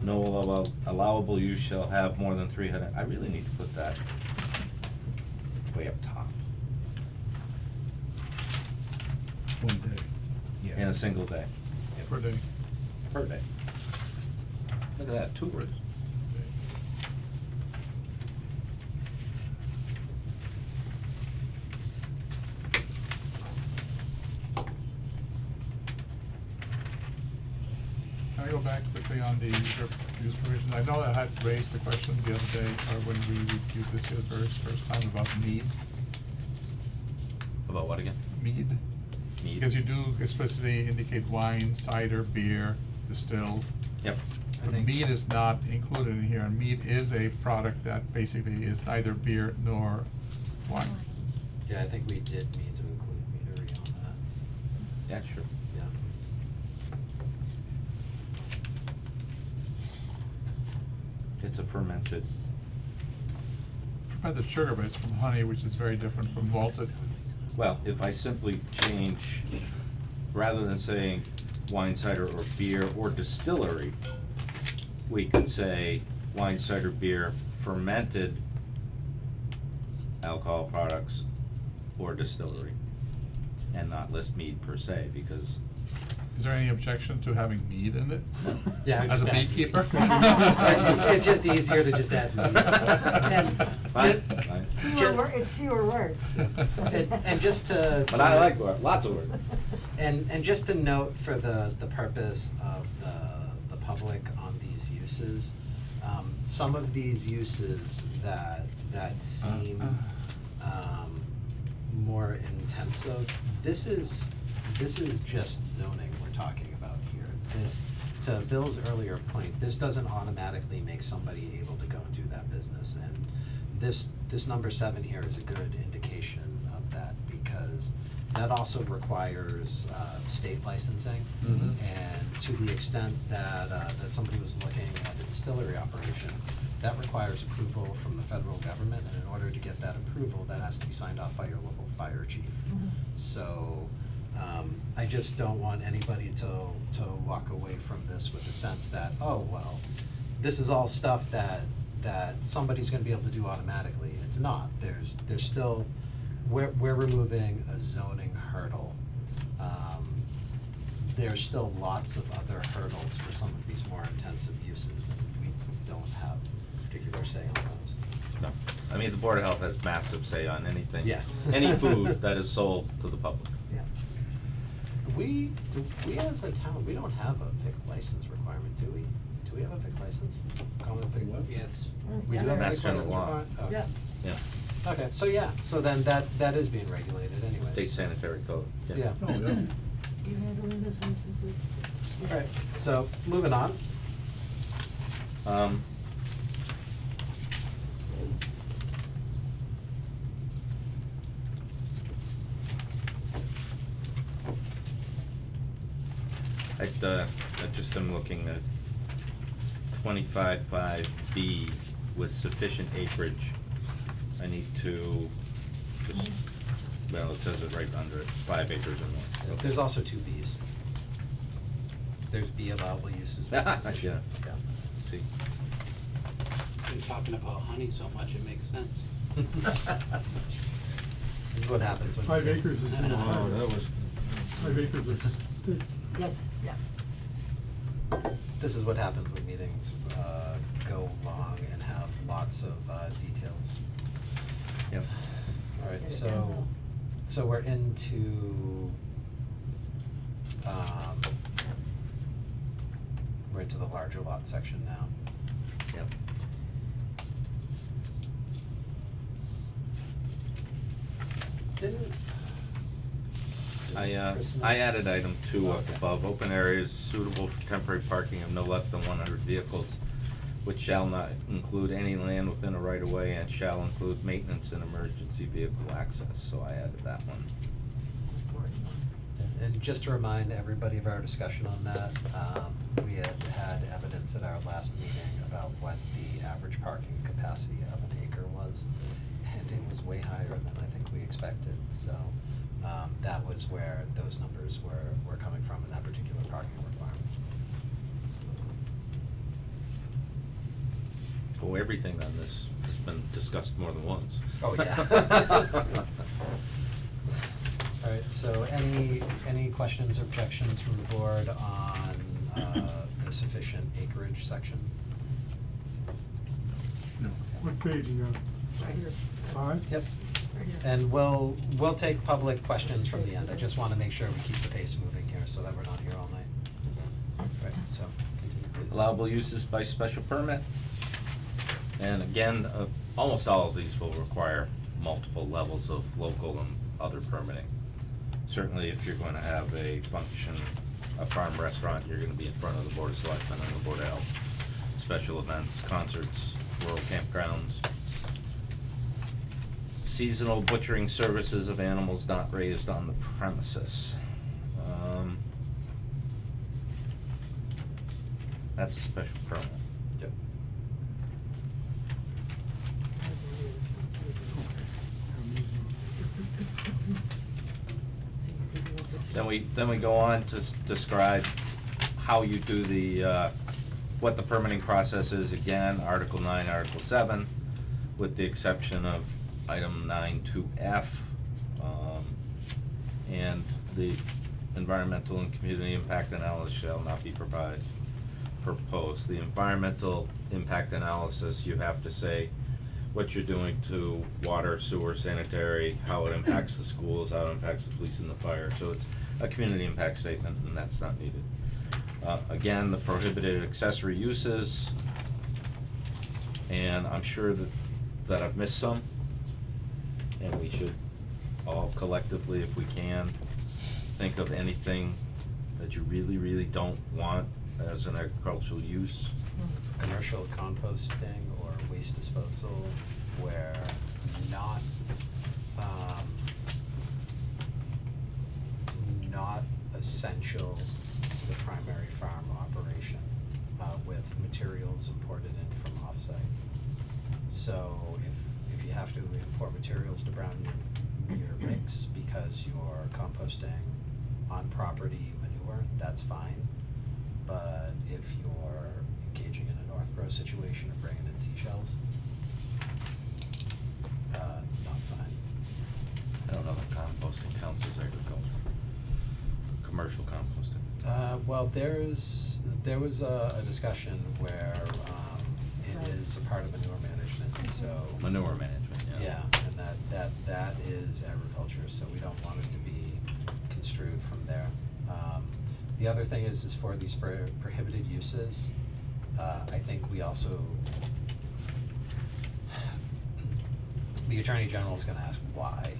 No allowable use shall have more than 300, I really need to put that way up top. One day. Yeah. In a single day, Per day. per day. Look at that, 2 words. go back quickly on the use provisions? I know I had raised the question the other day, or when we reviewed this here the first time about mead. About what again? Mead. Mead. Because you do explicitly indicate wine, cider, beer, distilled. Yep. I But think- mead is not included in here, and mead is a product that basically is neither beer nor wine. Yeah, I think we did mean to include meadery on that, Yeah, sure. yeah. It's a fermented. Fermented sugar based from honey, which is very different from malted. Well, if I simply change, rather than saying wine, cider, or beer, or distillery, we could say wine, cider, beer, fermented alcohol products, or distillery, and not list mead per se, because Is there any objection to having mead in it? Yeah, As a just add mead. beekeeper? It's just easier to just add mead. And Fine, ju- fine. It's fewer words. And just to. But I like lots of words. And just to note for the purpose of the public on these uses, some of these uses that seem more intensive, this is just zoning we're talking about here. This, to Bill's earlier point, this doesn't automatically make somebody able to go and do that business, and this number 7 here is a good indication of that, because that also requires state licensing. Mhm. And to the extent that that somebody was looking at a distillery operation, that requires approval from the federal government, and in order to get that approval, that has to be signed off by your local fire chief. So, I just don't want anybody to walk away from this with the sense that, oh, well, this is all stuff that somebody's gonna be able to do automatically. It's not. There's still, we're removing a zoning hurdle. There's still lots of other hurdles for some of these more intensive uses, and we don't have particular say on those. No, I mean, the Board of Health has massive say on anything. Yeah. Any food that is sold to the public. Yeah. We as a town, we don't have a VIC license requirement, do we? Do we have a VIC license? Common VIC? What? Yes. We do have a Mass VIC general license law. requirement? Oh. Yeah. Yeah. Okay, so yeah, so then that is being regulated anyways. State sanitary code. Yeah. Oh, yeah. You handling this, Alright, so moving on. I just am looking at 25(5)B with sufficient acreage. I need to just, well, it says it right under it, 5 acres or more. There's also 2 Bs. There's B allowable uses with sufficient. Yeah. See. Been talking about honey so much, it makes sense. This is what happens when. 5 kids- acres is in the Oh, that was. 5 acres is state. Yes, yeah. This is what happens when meetings go long and have lots of details. Yep. Alright, Get it so, down so we're into the larger lot section now. Yep. Didn't. I Christmas- added item 2 up Okay. above, open areas suitable for temporary parking of no less than 100 vehicles, which shall not include any land within a right of way and shall include maintenance and emergency vehicle access, so I added that one. And just to remind everybody of our discussion on that, we had evidence at our last meeting about what the average parking capacity of an acre was, and it was way higher than I think we expected, so, that was where those numbers were coming from in that particular parking requirement. Oh, everything on this has been discussed more than once. Oh, yeah. Alright, so any questions or objections from the board on, the sufficient acreage section? No. What page you on? Right here, 5? Yep. right here. And we'll take public questions from the end. I just wanna make sure we keep the pace moving here so that we're not here all night. Right, so, continue. allowable uses by special permit. And again, almost all of these will require multiple levels of local and other permitting. Certainly, if you're gonna have a farm restaurant, you're gonna be in front of the Board of Selectmen and the Board of Health. Special events, concerts, rural campgrounds. Seasonal butchering services of animals not raised on the premises. That's a special permit. Yep. Then we go on to describe how you do the, what the permitting process is, again, Article 9, Article 7, with the exception of item 9(2)(f), and the environmental and community impact analysis shall not be proposed. The environmental impact analysis, you have to say what you're doing to water, sewer, sanitary, how it impacts the schools, how it impacts the police and the fire, so it's a community impact statement, and that's not needed. Again, the prohibited accessory uses, and I'm sure that I've missed some, and we should all collectively, if we can, think of anything that you really, really don't want as an agricultural use. Commercial composting or waste disposal where not essential to the primary farm operation, with materials imported in from offsite. So if you have to import materials to brown your mix because you're composting on property manure, that's fine. But if you're engaging in a Northborough situation or bringing in seashells, not fine. I don't know if composting counts as agriculture. Commercial composting. Well, there was a discussion where it is a part of manure management, so. Manure management, yeah. Yeah, and that is agriculture, so we don't want it to be construed from there. The other thing is for these prohibited uses, I think we also, the Attorney General is gonna ask why,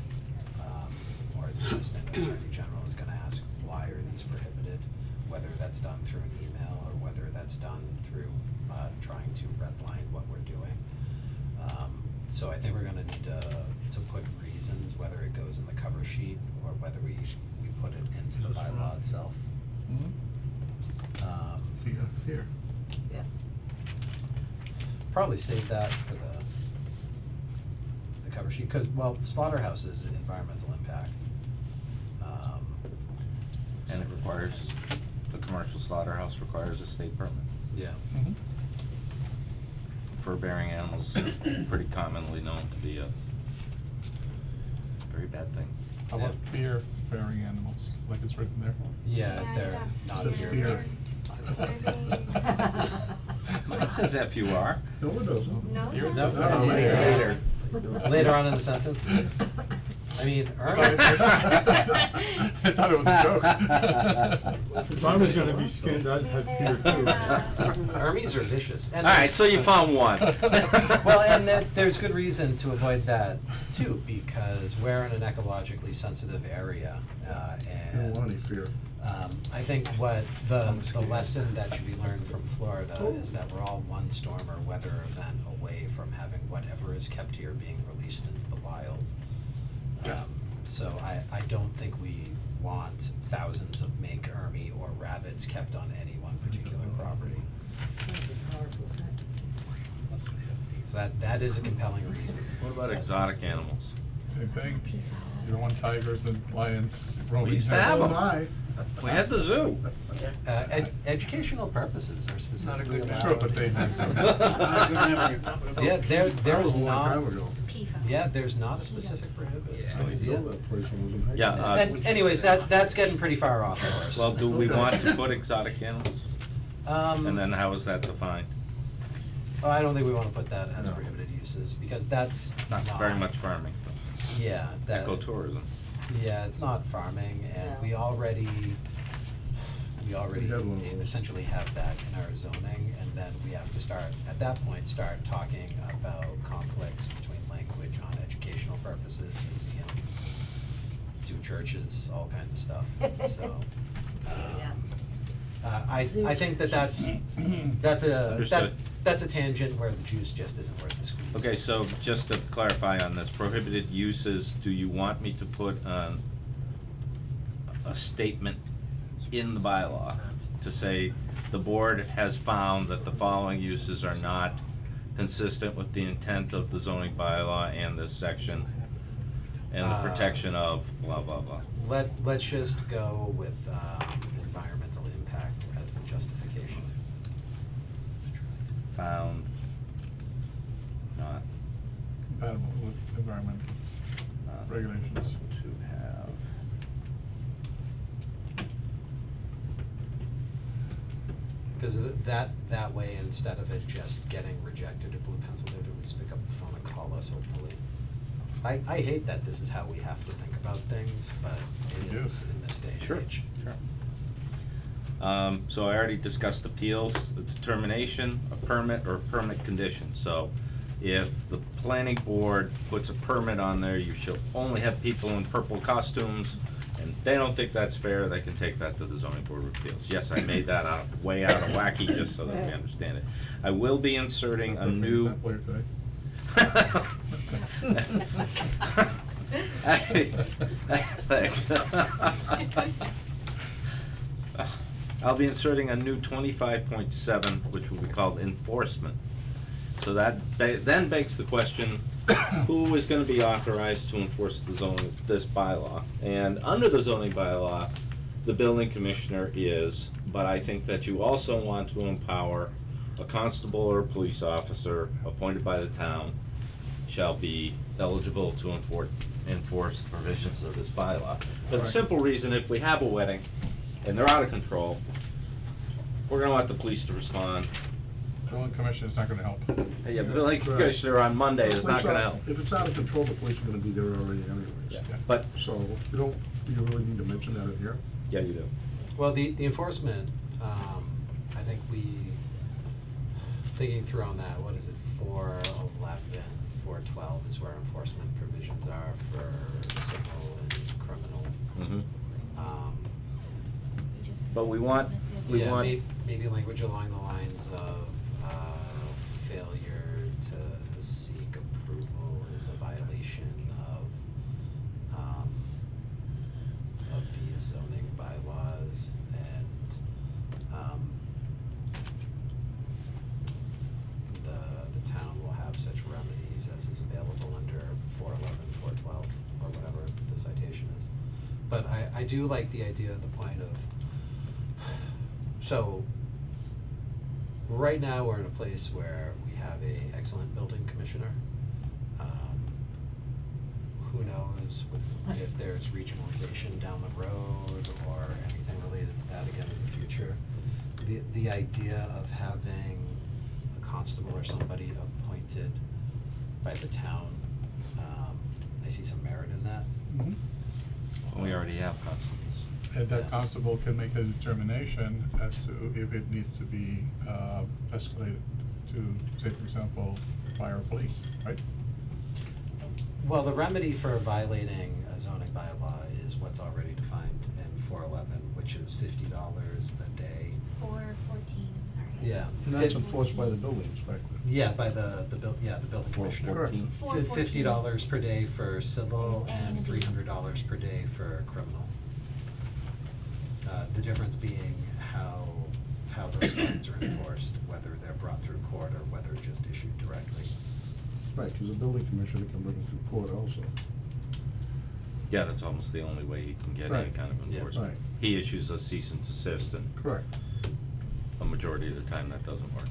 or the Assistant Attorney General is gonna ask why are these prohibited, whether that's done through an email or whether that's done through trying to redline what we're doing. So I think we're gonna need to put reasons, whether it goes in the cover sheet or whether we put it into the bylaw itself. Fear. Yeah. Probably save that for the cover sheet, cause well, slaughterhouse is an environmental impact. And it requires, the commercial slaughterhouse requires a state permit. Yeah. Mm-hmm. Fur-bearing animals pretty commonly known to be a very bad thing. How about fear-bearing animals, like it's written there? Yeah, Yeah, they're yeah. not Says fear. It says FUR. No, it doesn't. No? Here it No, says no, FUR. later. Later on in the sentence. I mean, I thought it was a joke. If I was gonna be skinned, I'd have fear too. Hermes are vicious. And Alright, so you found one. Well, and there's good reason to avoid that too, because we're in an ecologically sensitive area, You don't and want any fear. I think what the lesson that should be learned from Florida is that we're all one storm or weather event away from having whatever is kept here being released into the wild. Yes. So I don't think we want thousands of mink, ermine, or rabbits kept on any one particular property. So that is a compelling reason. What about exotic animals? Same thing. You don't want tigers and lions roaming. We used to have Oh, them. my. We had the zoo. Educational purposes are specifically allowed. Sure, but they have some. Yeah, there is A long not, time ago. yeah, there's not a specific prohibit. Yeah. I didn't know that place when I was in high Yeah, school. And anyways, that's getting pretty far off course. Well, do we want to put exotic animals? And then how is that defined? Oh, I don't think we wanna put that as No. prohibited uses, because that's Not very much farming, Yeah, that. ecotourism. Yeah, it's not farming, and No. we already We had one of those. essentially have that in our zoning, at that point, start talking about conflicts between language on educational purposes, museums, zoo churches, all kinds of stuff, so. Yeah. I think that's Understood. that's a tangent where the juice just isn't worth the squeeze. Okay, so just to clarify on this, prohibited uses, do you want me to put a statement in the bylaw to say the board has found that the following uses are not consistent with the intent of the zoning bylaw and this section and the protection of blah, blah, blah? Let's just go with environmental impact as the justification. Found not Compatible with environmental regulations. to have Cause that way, instead of it just getting rejected at Blue Pencil, they would just pick up the phone and call us, hopefully. I hate that this is how we have to think about things, but it It is is. in this day and Sure, age. sure. So I already discussed appeals, the determination, a permit or permit condition. So if the planning board puts a permit on there, you shall only have people in purple costumes, and they don't think that's fair, they can take that to the zoning board of appeals. Yes, I made that way out of wacky, just so that we understand it. I will be inserting a new. Example today. Thanks. I'll be inserting a new 25.7, which will be called enforcement. So that then begs the question, who is gonna be authorized to enforce the zoning, this bylaw? And under the zoning bylaw, the building commissioner is, but I think that you also want to empower a constable or a police officer appointed by the town shall be eligible to enforce the provisions of this bylaw. For the Right. simple reason, if we have a wedding and they're out of control, we're gonna want the police to respond. Building commission is not gonna help. Yeah, the building commissioner on Monday is not gonna help. If it's out of control, the police are gonna be there already anyways. Yeah. But, So, do you really need to mention that in here? yeah, you do. Well, the enforcement, I think thinking through on that, what is it, 411, 412 is where enforcement provisions are for civil and criminal. But we want, Yeah, maybe language along the lines of, failure to seek approval is a violation of these zoning bylaws, and, the town will have such remedies as is available under 411, 412, or whatever the citation is. But I do like the idea of the point of, so, right now, we're in a place where we have a excellent building commissioner. Who knows if there's regionalization down the road or anything related to that again in the future. The idea of having a constable or somebody appointed by the town, I see some merit in that. We already have constables. And that constable can make a determination as to if it needs to be escalated to, say, for example, fire or police, right? Well, the remedy for violating a zoning bylaw is what's already defined in 411, which is $50 a day. 414, I'm sorry. Yeah. And that's enforced by the building inspector. Yeah, by the building commissioner. 14. $50 per day for civil and And- $300 per day for criminal. The difference being how those fines are enforced, whether they're brought through court or whether just issued directly. Right, because the building commissioner can bring it through court also. Yeah, that's almost the only way he can get any Right. kind of Yeah. enforcement. Right. He issues a cease and desist, and Correct. a majority of the time that doesn't work.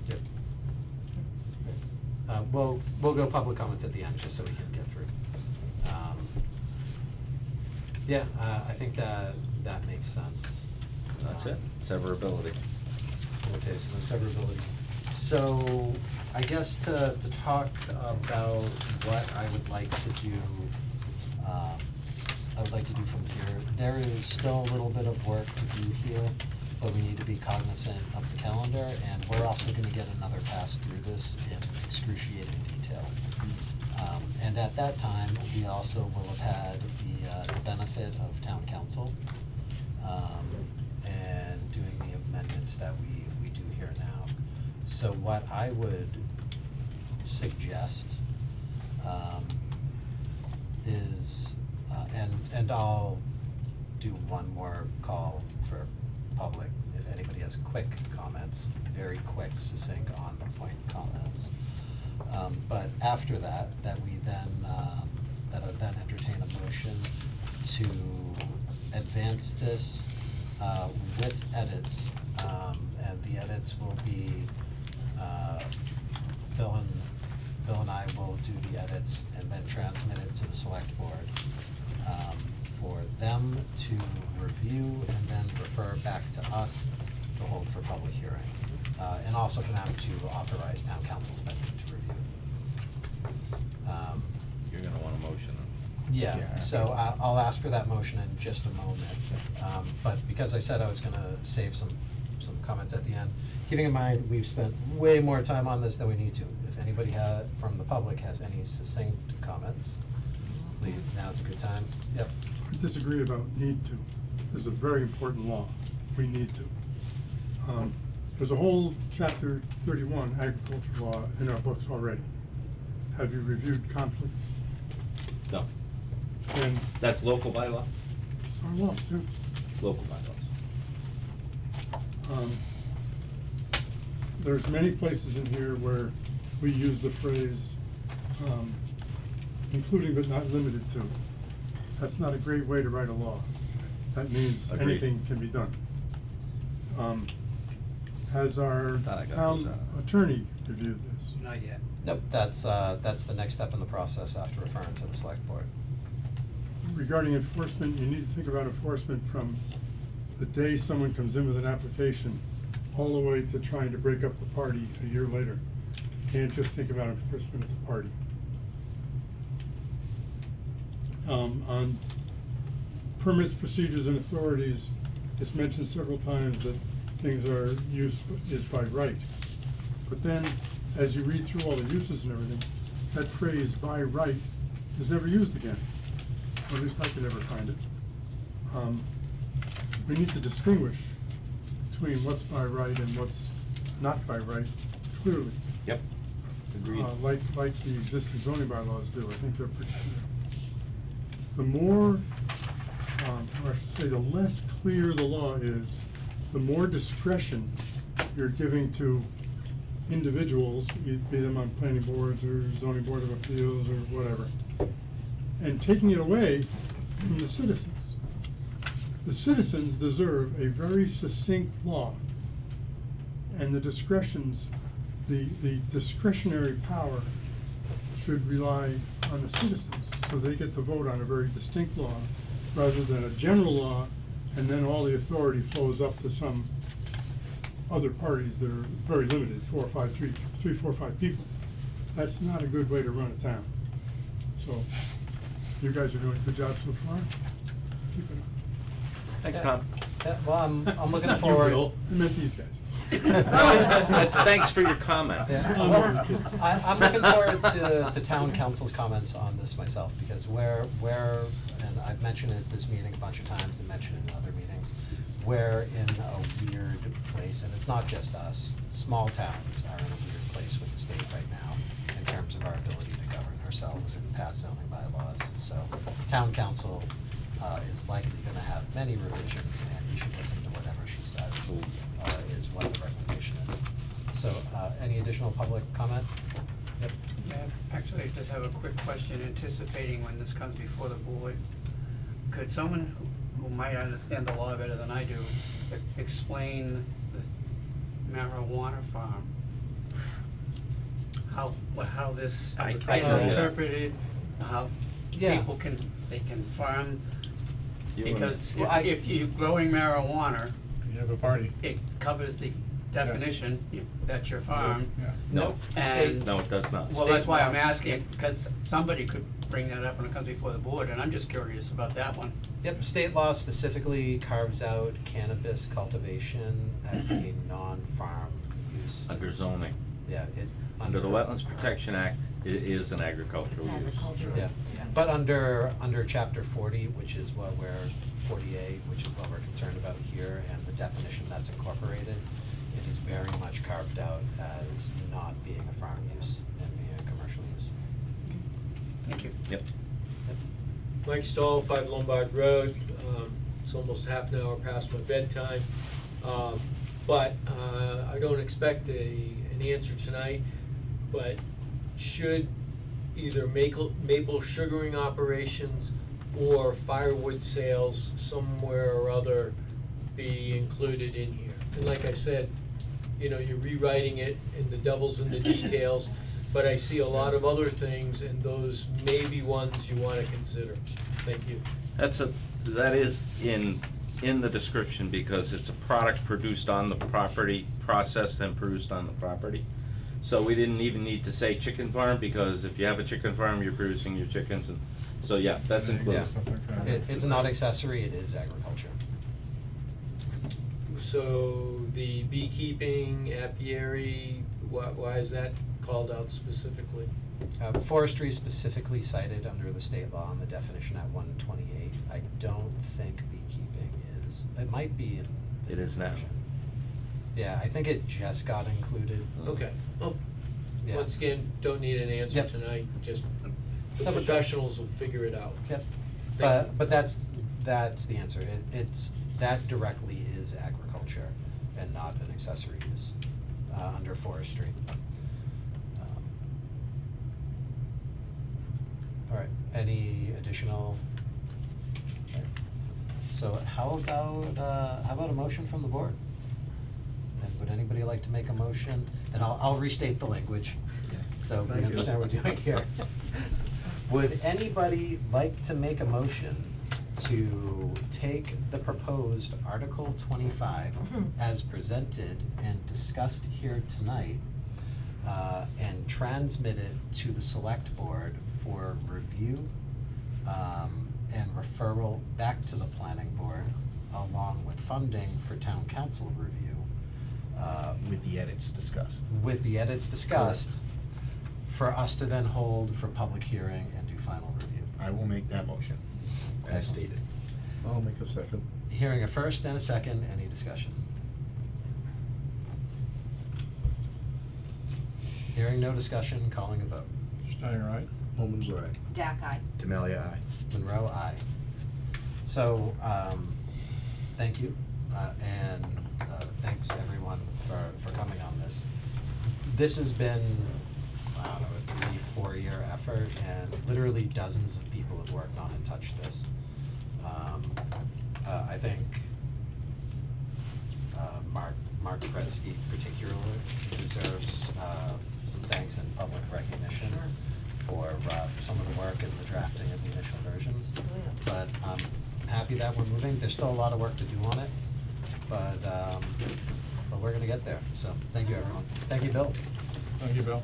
Yep. We'll go public comments at the end, just so we can get through. Yeah, I think that makes sense. That's it, severability. Okay, so that's severability. So, I guess to talk about what I would like to do, from here, there is still a little bit of work to do here. but we need to be cognizant of the calendar, and we're also gonna get another pass through this in excruciating detail. And at that time, we also will have had the benefit of town council, and doing the amendments that we do here now. So what I would suggest, is, and I'll do one more call for public, if anybody has quick comments, very quick, succinct, on the point comments. But after that, that we then, that I then entertain a motion to advance this, with edits, and the edits will be, Bill and I will do the edits and then transmit it to the select board, for them to review and then refer back to us to hold for public hearing. And also for them to authorize town council's method to review. You're gonna want a motion. Yeah, so I'll ask for that motion in just a moment. But because I said I was gonna save some comments at the end, keeping in mind, we've spent way more time on this than we need to. If anybody from the public has any succinct comments, please, now's a good time. Yep. I disagree about need to. This is a very important law. We need to. There's a whole chapter 31 agriculture law in our books already. Have you reviewed conflicts? No, And that's local bylaw, it's our laws, yeah. local bylaws. There's many places in here where we use the phrase, including but not limited to. That's not a great way to write a law. That means Agreed. anything can be done. Has our Thought I got those town out. attorney reviewed this? Not yet. Nope, that's the next step in the process after referring to the select board. Regarding enforcement, you need to think about enforcement from the day someone comes in with an application all the way to trying to break up the party a year later. You can't just think about enforcement at the party. On permits, procedures, and authorities, it's mentioned several times that things are is by right. But then, as you read through all the uses and everything, that phrase "by right" is never used again. Or at least I could never find it. We need to distinguish between what's by right and what's not by right clearly. Yep, agreed. Like the existing zoning bylaws do, I think they're pretty clear. The more, or I should say, the less clear the law is, the more discretion you're giving to individuals, be them on planning boards or zoning board of appeals or whatever, and taking it away from the citizens. The citizens deserve a very succinct law, and the discretionary power should rely on the citizens, so they get to vote on a very distinct law, rather than a general law, and then all the authority flows up to some other parties that are very limited, 4 or 5 people. That's not a good way to run a town. So, you guys are doing a good job so far. Keep it up. Thanks, Tom. Yeah, well, I'm looking You forward. will. I meant these guys. Thanks for your comment. Yeah, I'm well, only kidding. I'm looking forward to town council's comments on this myself, because where, and I've mentioned it at this meeting a bunch of times and mentioned it in other meetings, we're in a weird place, and it's not just us, small towns are in a weird place with the state right now in terms of our ability to govern ourselves and pass zoning bylaws. So town council is likely gonna have many revisions, and you should listen to whatever she says, is what the recommendation is. So, any additional public comment? Yep. Yeah, actually, I just have a quick question, anticipating when this comes before the board. Could someone who might understand the law better than I do, explain the marijuana farm? How this I is can, interpreted, how Yeah. people can farm, You wanna- because Well, if you're growing marijuana, You have a party. it covers the definition, that's your farm. Yeah. No, And, no, it does not. well, that's why I'm asking, because somebody could bring that up when it comes before the board, and I'm just curious about that one. Yep, state law specifically carves out cannabis cultivation as a non-farm use. Under It's- zoning. Yeah, it. Under the Wetlands Protection Act, it is an It's agricultural use. agricultural. Yeah, but under chapter 40, which is what we're, 40A, which is what we're concerned about here, and the definition that's incorporated, it is very much carved out as not being a farm use and being a commercial use. Thank you. Yep. Mike Stahl, 5 Lombard Road. It's almost half an hour past my bedtime. But I don't expect an answer tonight, but should either maple sugaring operations or firewood sales somewhere or other be included in here? And like I said, you know, you're rewriting it and the devil's in the details, but I see a lot of other things and those may be ones you wanna consider. Thank you. That is in the description because it's a product produced on the property, processed and produced on the property. So we didn't even need to say chicken farm, because if you have a chicken farm, you're producing your chickens, and, so yeah, that's included. Stuff like that. It's not accessory, it is agriculture. So the beekeeping, apiary, why is that called out specifically? Forestry is specifically cited under the state law in the definition at 128. I don't think beekeeping is, it might be in the It is now. definition. Yeah, I think it just got included. Okay, well, Yeah. once again, don't need an answer Yep. tonight, just the No, but- professionals will figure it out. Yep, Thank but that's the answer. It's, that directly is agriculture and not an accessory use, under forestry. All right, any additional? Okay. So how about a motion from the board? And would anybody like to make a motion? And I'll restate the language, so we Thank you. understand what we're doing here. Would anybody like to make a motion to take the proposed Article 25 as presented and discussed here tonight, and transmit it to the select board for review, and referral back to the planning board, along with funding for town council review? With the edits discussed. With the edits discussed, for us to then hold for public hearing and do final review. I will make that motion, as stated. I'll make a second. Hearing a first and a second, any discussion? Hearing no discussion, calling a vote. Steiner, right? Holman's eye. Dak eye. Demalia, aye. Monroe, aye. So, thank you, and thanks everyone for coming on this. This has been, I don't know, a 3-4 year effort, and literally dozens of people have worked on and touched this. I think Mark Kretzky particularly deserves some thanks and public recognition for some of the work and the drafting of the initial versions. But I'm happy that we're moving. There's still a lot of work to do on it, but we're gonna get there. So thank you, everyone. Thank you, Bill. Thank you, Bill.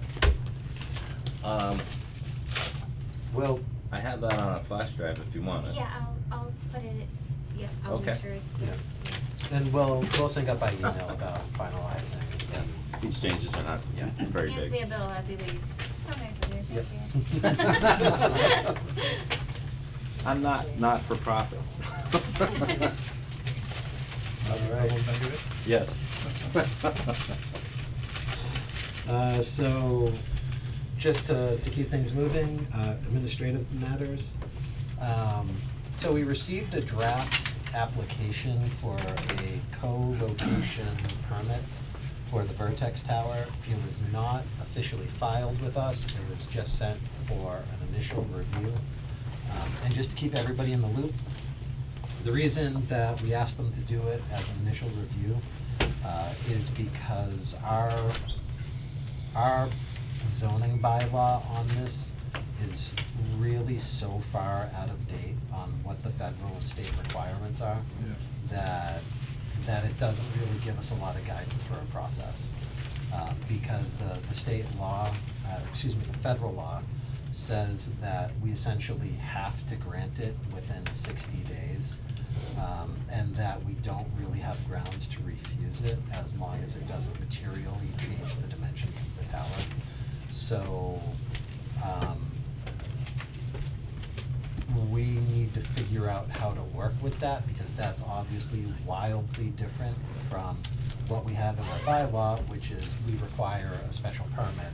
Will, I have that on a flash drive if you want it. Yeah, I'll put it, yeah, I'll Okay. make sure it's Yeah. posted. and we'll sync up by email about finalizing Yeah, these changes are not Yeah. very Hands big. me a bill as he leaves. So nice of you, Yep. thank you. I'm not for profit. All right. Double negative? Yes. So, just to keep things moving, administrative matters. So we received a draft application for a co-location permit for the Vertex Tower. It was not officially filed with us, it was just sent for an initial review. And just to keep everybody in the loop, the reason that we asked them to do it as an initial review is because our zoning bylaw on this is really so far out of date on what the federal and state requirements are, Yeah. that that it doesn't really give us a lot of guidance for our process. Because the state law, the federal law says that we essentially have to grant it within 60 days. And that we don't really have grounds to refuse it as long as it doesn't materially change the dimensions of the tower. So, we need to figure out how to work with that, because that's obviously wildly different from what we have in our bylaw, which is we require a special permit,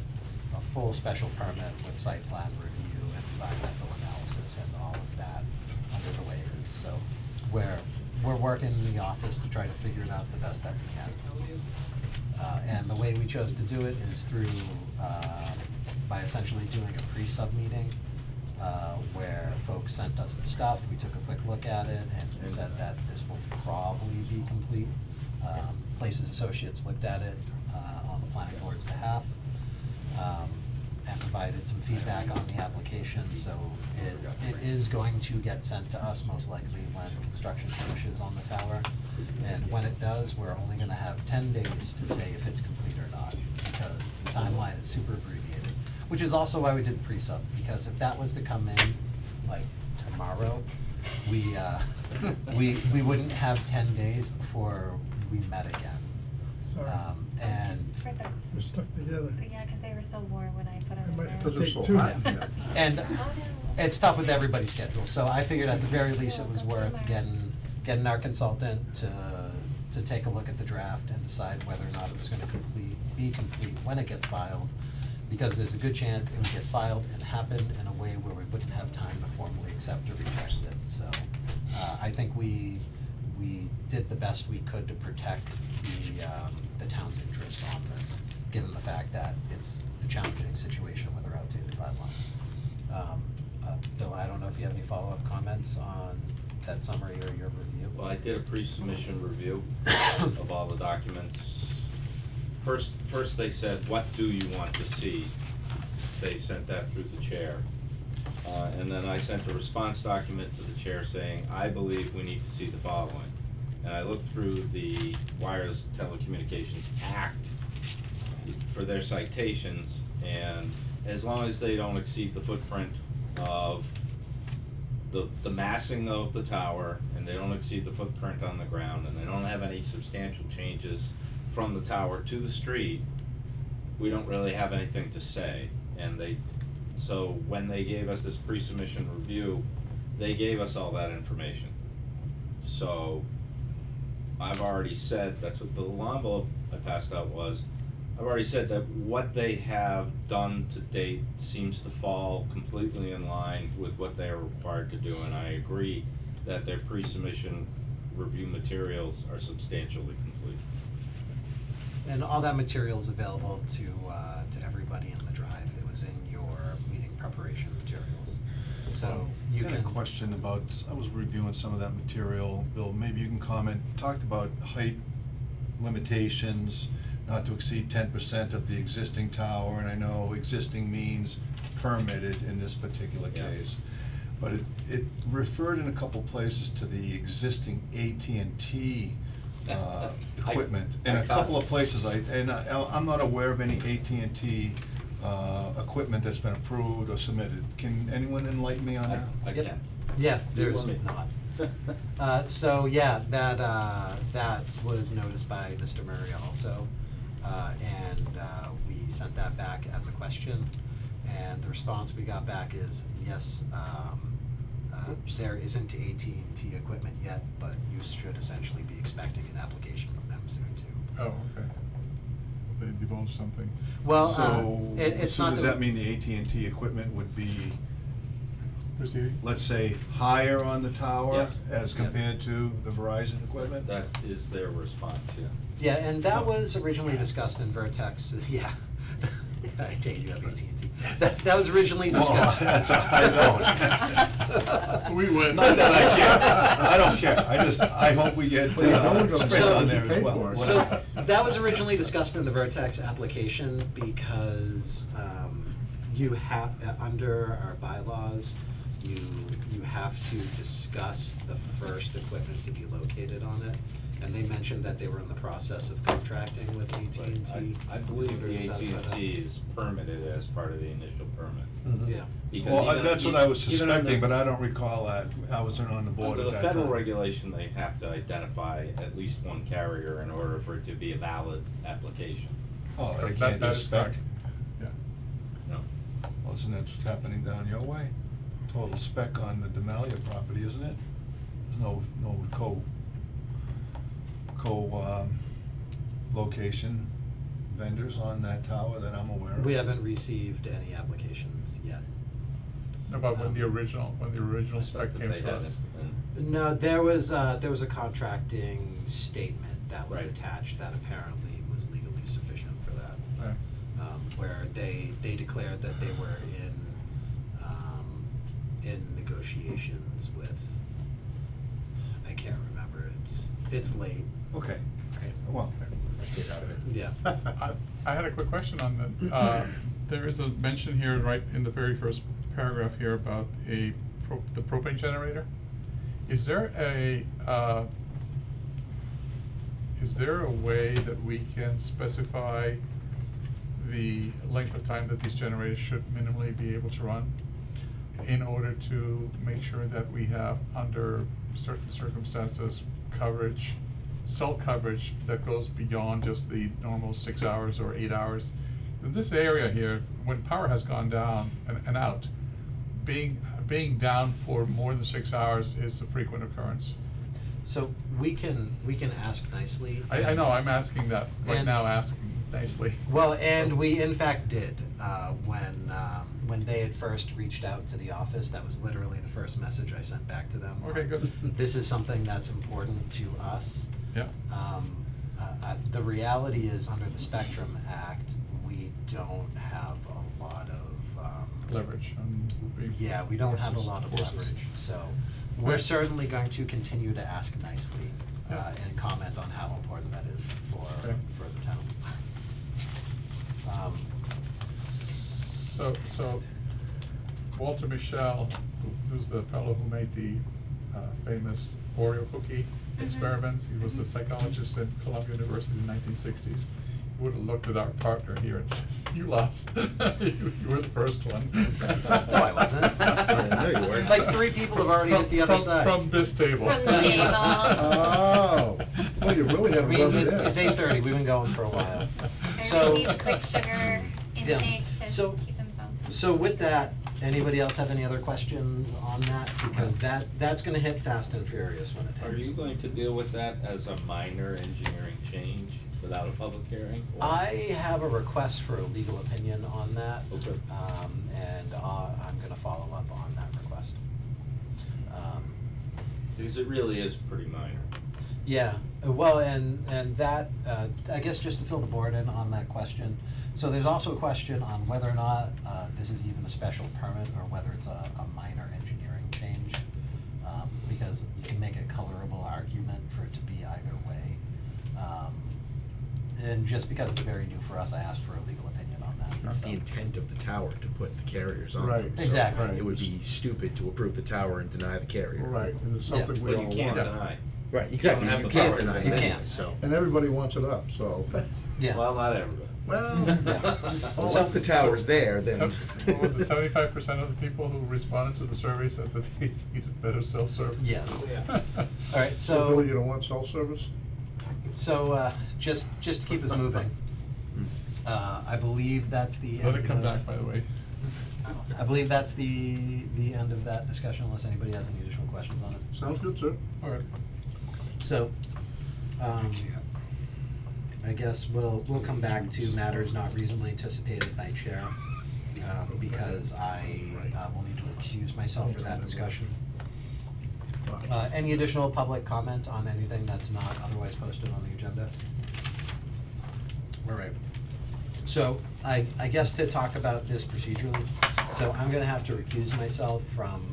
a full special permit with site plan review and environmental analysis and all of that under the waivers. So we're working in the office to try to figure it out the best that we can. And the way we chose to do it is through, by essentially doing a pre-sub meeting, where folks sent us the stuff, we took a quick look at it and said that this will probably be complete. Places Associates looked at it, on the planning board's behalf, and provided some feedback on the application, so it is going to get sent to us most likely when construction finishes on the tower. And when it does, we're only gonna have 10 days to say if it's complete or not, because the timeline is super abbreviated. Which is also why we did pre-sub, because if that was to come in like tomorrow, we wouldn't have 10 days before we met again. Sorry, And For the, they're stuck together. yeah, cause they were so warm when I put them It in might there. have to Because take it's two. so hot, Yeah. yeah. And Oh, no. it's tough with everybody's schedule, so I figured at the very least it was worth getting our consultant to take a look at the draft and decide whether or not it was gonna be complete when it gets filed. Because there's a good chance it would get filed and happen in a way where we wouldn't have time to formally accept or reject it, so. I think we did the best we could to protect the town's interest on this, given the fact that it's a challenging situation with our outdated bylaw. Bill, I don't know if you have any follow-up comments on that summary or your review? Well, I did a pre-submission review of all the documents. First they said, what do you want to see? They sent that through the chair. And then I sent a response document to the chair saying, I believe we need to see the following. And I looked through the Wireless Telecommunications Act for their citations, and as long as they don't exceed the footprint of the massing of the tower, and they don't exceed the footprint on the ground, and they don't have any substantial changes from the tower to the street, we don't really have anything to say. And so when they gave us this pre-submission review, they gave us all that information. So I've already said, that's what the little envelope I passed out was, I've already said that what they have done to date seems to fall completely in line with what they are required to do, and I agree that their pre-submission review materials are substantially complete. And all that material is available to everybody in the drive. It was in your meeting preparation materials. So you I can. had a question about, I was reviewing some of that material, Bill, maybe you can comment, talked about height limitations, not to exceed 10% of the existing tower, and I know existing means permitted in this particular Yeah. case. But it referred in a couple places to the existing AT&T equipment. In a couple of places, I'm not aware of any AT&T equipment that's been approved or submitted. Can anyone enlighten me on that? I Yep. can. Yeah, there's want me? not. So yeah, that was noticed by Mr. Murray also, and we sent that back as a question, and the response we got back is yes. There isn't AT&T equipment yet, but you should essentially be expecting an application from them soon too. Oh, okay. They divulged something. Well, So, it's so not does that- that mean the AT&T equipment would be, Proceeding? let's say, higher on the tower Yes. as Yeah. compared to the Verizon equipment? That is their response, yeah. Yeah, and that was originally discussed in Vertex, yeah. I take you have AT&T. That was originally Well, discussed. that's a high note. We win. Not that I care, I don't care, I hope we get Well, no one goes Sprint back on to there pay as well. for it. So, that was originally discussed in the Vertex application because, you have, under our bylaws, you have to discuss the first equipment to be located on it. And they mentioned that they were in the process of contracting with AT&T. I believe in order the to satisfy that. AT&T is permitted as part of the initial permit. Mhm. Yeah. Because Well, even- that's what I was even under- suspecting, but I don't recall that, I wasn't on the board Under at the that time. federal regulation, they have to identify at least one carrier in order for it to be a valid application. Oh, they That- can't that just is spec? correct. Yeah. No. Well, isn't that what's happening down your way? Total spec on the Demalia property, isn't it? There's no location vendors on that tower that I'm aware of. We haven't received any applications yet. About when the original I spec thought came that they to had us. it, No, there was a contracting statement that was Right. attached that apparently was legally sufficient for that. Right. Where they declared that they were in negotiations with, I can't remember, it's late. Okay, Okay, well, I stayed out of it. Yeah. I had a quick question on that. There is a mention here, right in the very first paragraph here about the propane generator. Is there a way that we can specify the length of time that these generators should minimally be able to run in order to make sure that we have, under certain circumstances, cell coverage that goes beyond just the normal 6 hours or 8 hours? In this area here, when power has gone down and out, being down for more than 6 hours is a frequent occurrence. So we can ask nicely. I know, I'm asking that right And- now, asking nicely. Well, and we in fact did, when they had first reached out to the office, that was literally the first message I sent back to them. Okay, good. This is something that's important to us. Yeah. The reality is, under the Spectrum Act, we don't have a lot of, Leverage on big yeah, we don't have a forces- lot of forces. leverage, so we're Right. certainly certainly going to continue to ask nicely, Yeah. and comment on how important that is Okay. for the town. So Walter Michel, who's the fellow who made the famous Oreo cookie experiments, he was a psychologist at Columbia University in the 1960s. He would have looked at our partner here and said, "You lost. You were the first one." No, I wasn't. Yeah, no, you weren't. Like 3 people have already hit the other side. From this table. From the table. Oh, well, you really haven't We, done it it's 8:30, we've been going for a while. So. Everybody needs quick sugar Yeah. intake to So- keep themselves. So with that, anybody else have any other questions on that? Because that's gonna hit fast and furious when it Are hits. you going to deal with that as a minor engineering change without a public hearing? or- I have a request for a legal opinion on that. Okay. And I'm gonna follow up on that request. Because it really is pretty minor. Yeah, well, and that, I guess just to fill the board in on that question, so there's also a question on whether or not, this is even a special permit, or whether it's a minor engineering change. Because you can make a colorable argument for it to be either way. And just because it's very new for us, I asked for a legal opinion on that. It's so. the intent of the tower to put the carriers on. Right. them, so Exactly. It would be stupid to approve the tower and deny the carrier. Right, and it's Yeah. something we all But want. you can't deny. Right, exactly, have you the can't power to deny it deny it. anyway, You so. And everybody wants it up, so. Yeah. Well, not everybody. Well, Oh, once the tower's there, then. What was it, 75% of the people who responded to the survey said that they needed better cell service? Yes. Yeah. Alright, So Billy, so, you don't want cell service? just to keep us moving, I believe that's the end Let it come of- back, by the way. I believe that's the end of that discussion, unless anybody has any additional questions on it. Sounds good, sir. All right. So, I guess we'll come back to matters not reasonably anticipated by chair, because I will need to excuse myself for that discussion. Any additional public comment on anything that's not otherwise posted on the agenda? All right. So, I guess to talk about this procedurally, so I'm gonna have to recuse myself from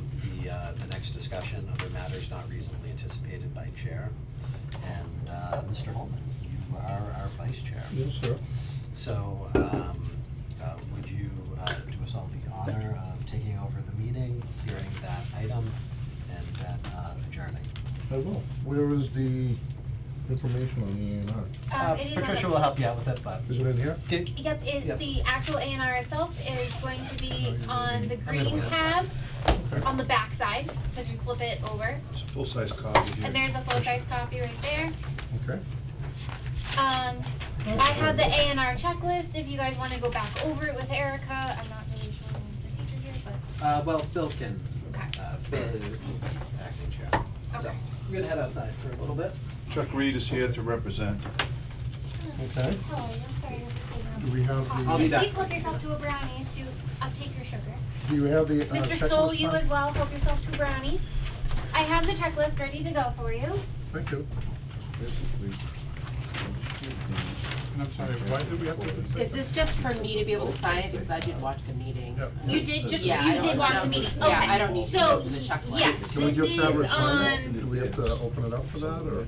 the next discussion under matters not reasonably anticipated by chair. And, Mr. Holman, you are our vice chair. Yes, sir. So, would you, do us all the honor of taking over the meeting, hearing that item, and then adjourning? I will. Where is the information on the A and R? It is Patricia on will the, help you out with it, but. Is it in here? Okay. yep, Yep. the actual A and R itself is going to be on the I'm gonna green wait. tab Okay. on the back side, so if you flip it over, It's a full-size copy here. and there's a full-size copy right there. Okay. I have the A and R checklist, if you guys wanna go back over it with Erica, I'm not really sure the procedure here, but, Well, Bill can, Okay. Bill is acting chair. So, Okay. we're gonna head outside for a little bit. Chuck Reed is here to represent. Okay. oh, I'm sorry, this is Do we have the- I'll be back. Please help yourself to a brownie to uptake your sugar. Do you have the Mr. checklist Stoll, you done? as well, help yourself to brownies. I have the checklist ready to go for you. Thank you. And I'm sorry, why did we have to? Is this just for me to be able to sign it, because I did watch the meeting? Yep. You did just, Yeah, I you don't- did I watch the don't meeting, just- okay. yeah, I don't need to So, go through the checklist. yes, Can we this just have her is sign it? on Do we have to open it up for that, or?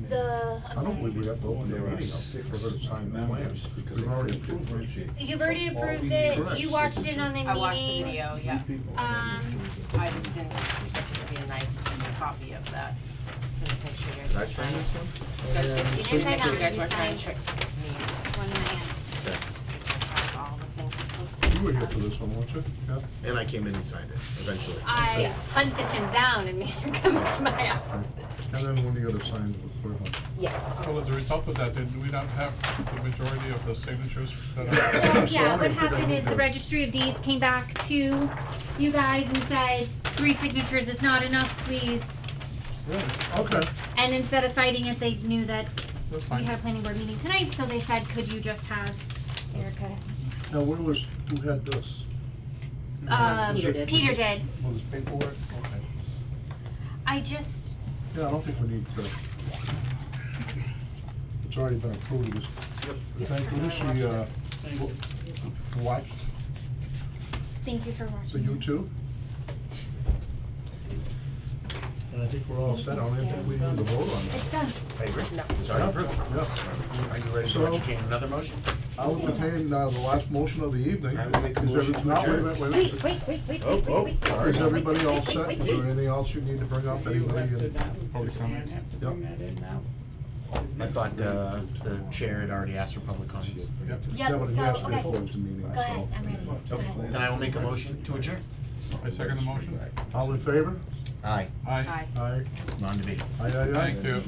the, I don't believe we have to open the meeting up for her to sign the plans, because we've already approved it. you've already approved it, you watched it on the meeting. I watched the video, yeah. Um, I just didn't get to see a nice copy of that. So just make sure you guys. Did I sign this one? You guys, You didn't sign that you one, guys you were trying signed to trick me. one in my hand. Okay. So that's all the things it's supposed to be. You were here for this one, weren't you? Yeah. And I came in and signed it, eventually. I hunted him down and made him come into my office. And then when you gotta sign the third one. Yeah. Well, as a result of that, did we not have the majority of the signatures that So, are? yeah, what happened is the registry of deeds came back to you guys and said, 3 signatures is not enough, please. Really? Okay. And instead of fighting it, they knew that That's we fine. had a planning board meeting tonight, so they said, could you just have Erica? Now, who had this? Peter did. Peter did. Was this paperwork? Okay. I just, Yeah, I don't think we need to. It's already been approved. Thank you. Watch thank you for the watching. YouTube. And I think we're all set. I don't think we need to vote on It's that. done. I agree. No. It's already approved. Yeah. Are you ready So- to entertain another motion? I will entertain the last motion of the evening. I will make a Is motion every- to no, wait a adjourn. minute, wait a minute. Wait, sorry. Is everybody all set? wait, Is there anything else you need to bring up? Anybody? Public comments? Yep. I thought the chair had already asked for public comments. Yep. Yeah, Yep, but so, he has to okay. close the meeting, Go ahead, so. I'm ready. Go ahead. Then I will make a motion to adjourn. I second the motion. All in favor? Aye. Aye. Aye. It's non-debatable. Aye, aye, aye. Thank you.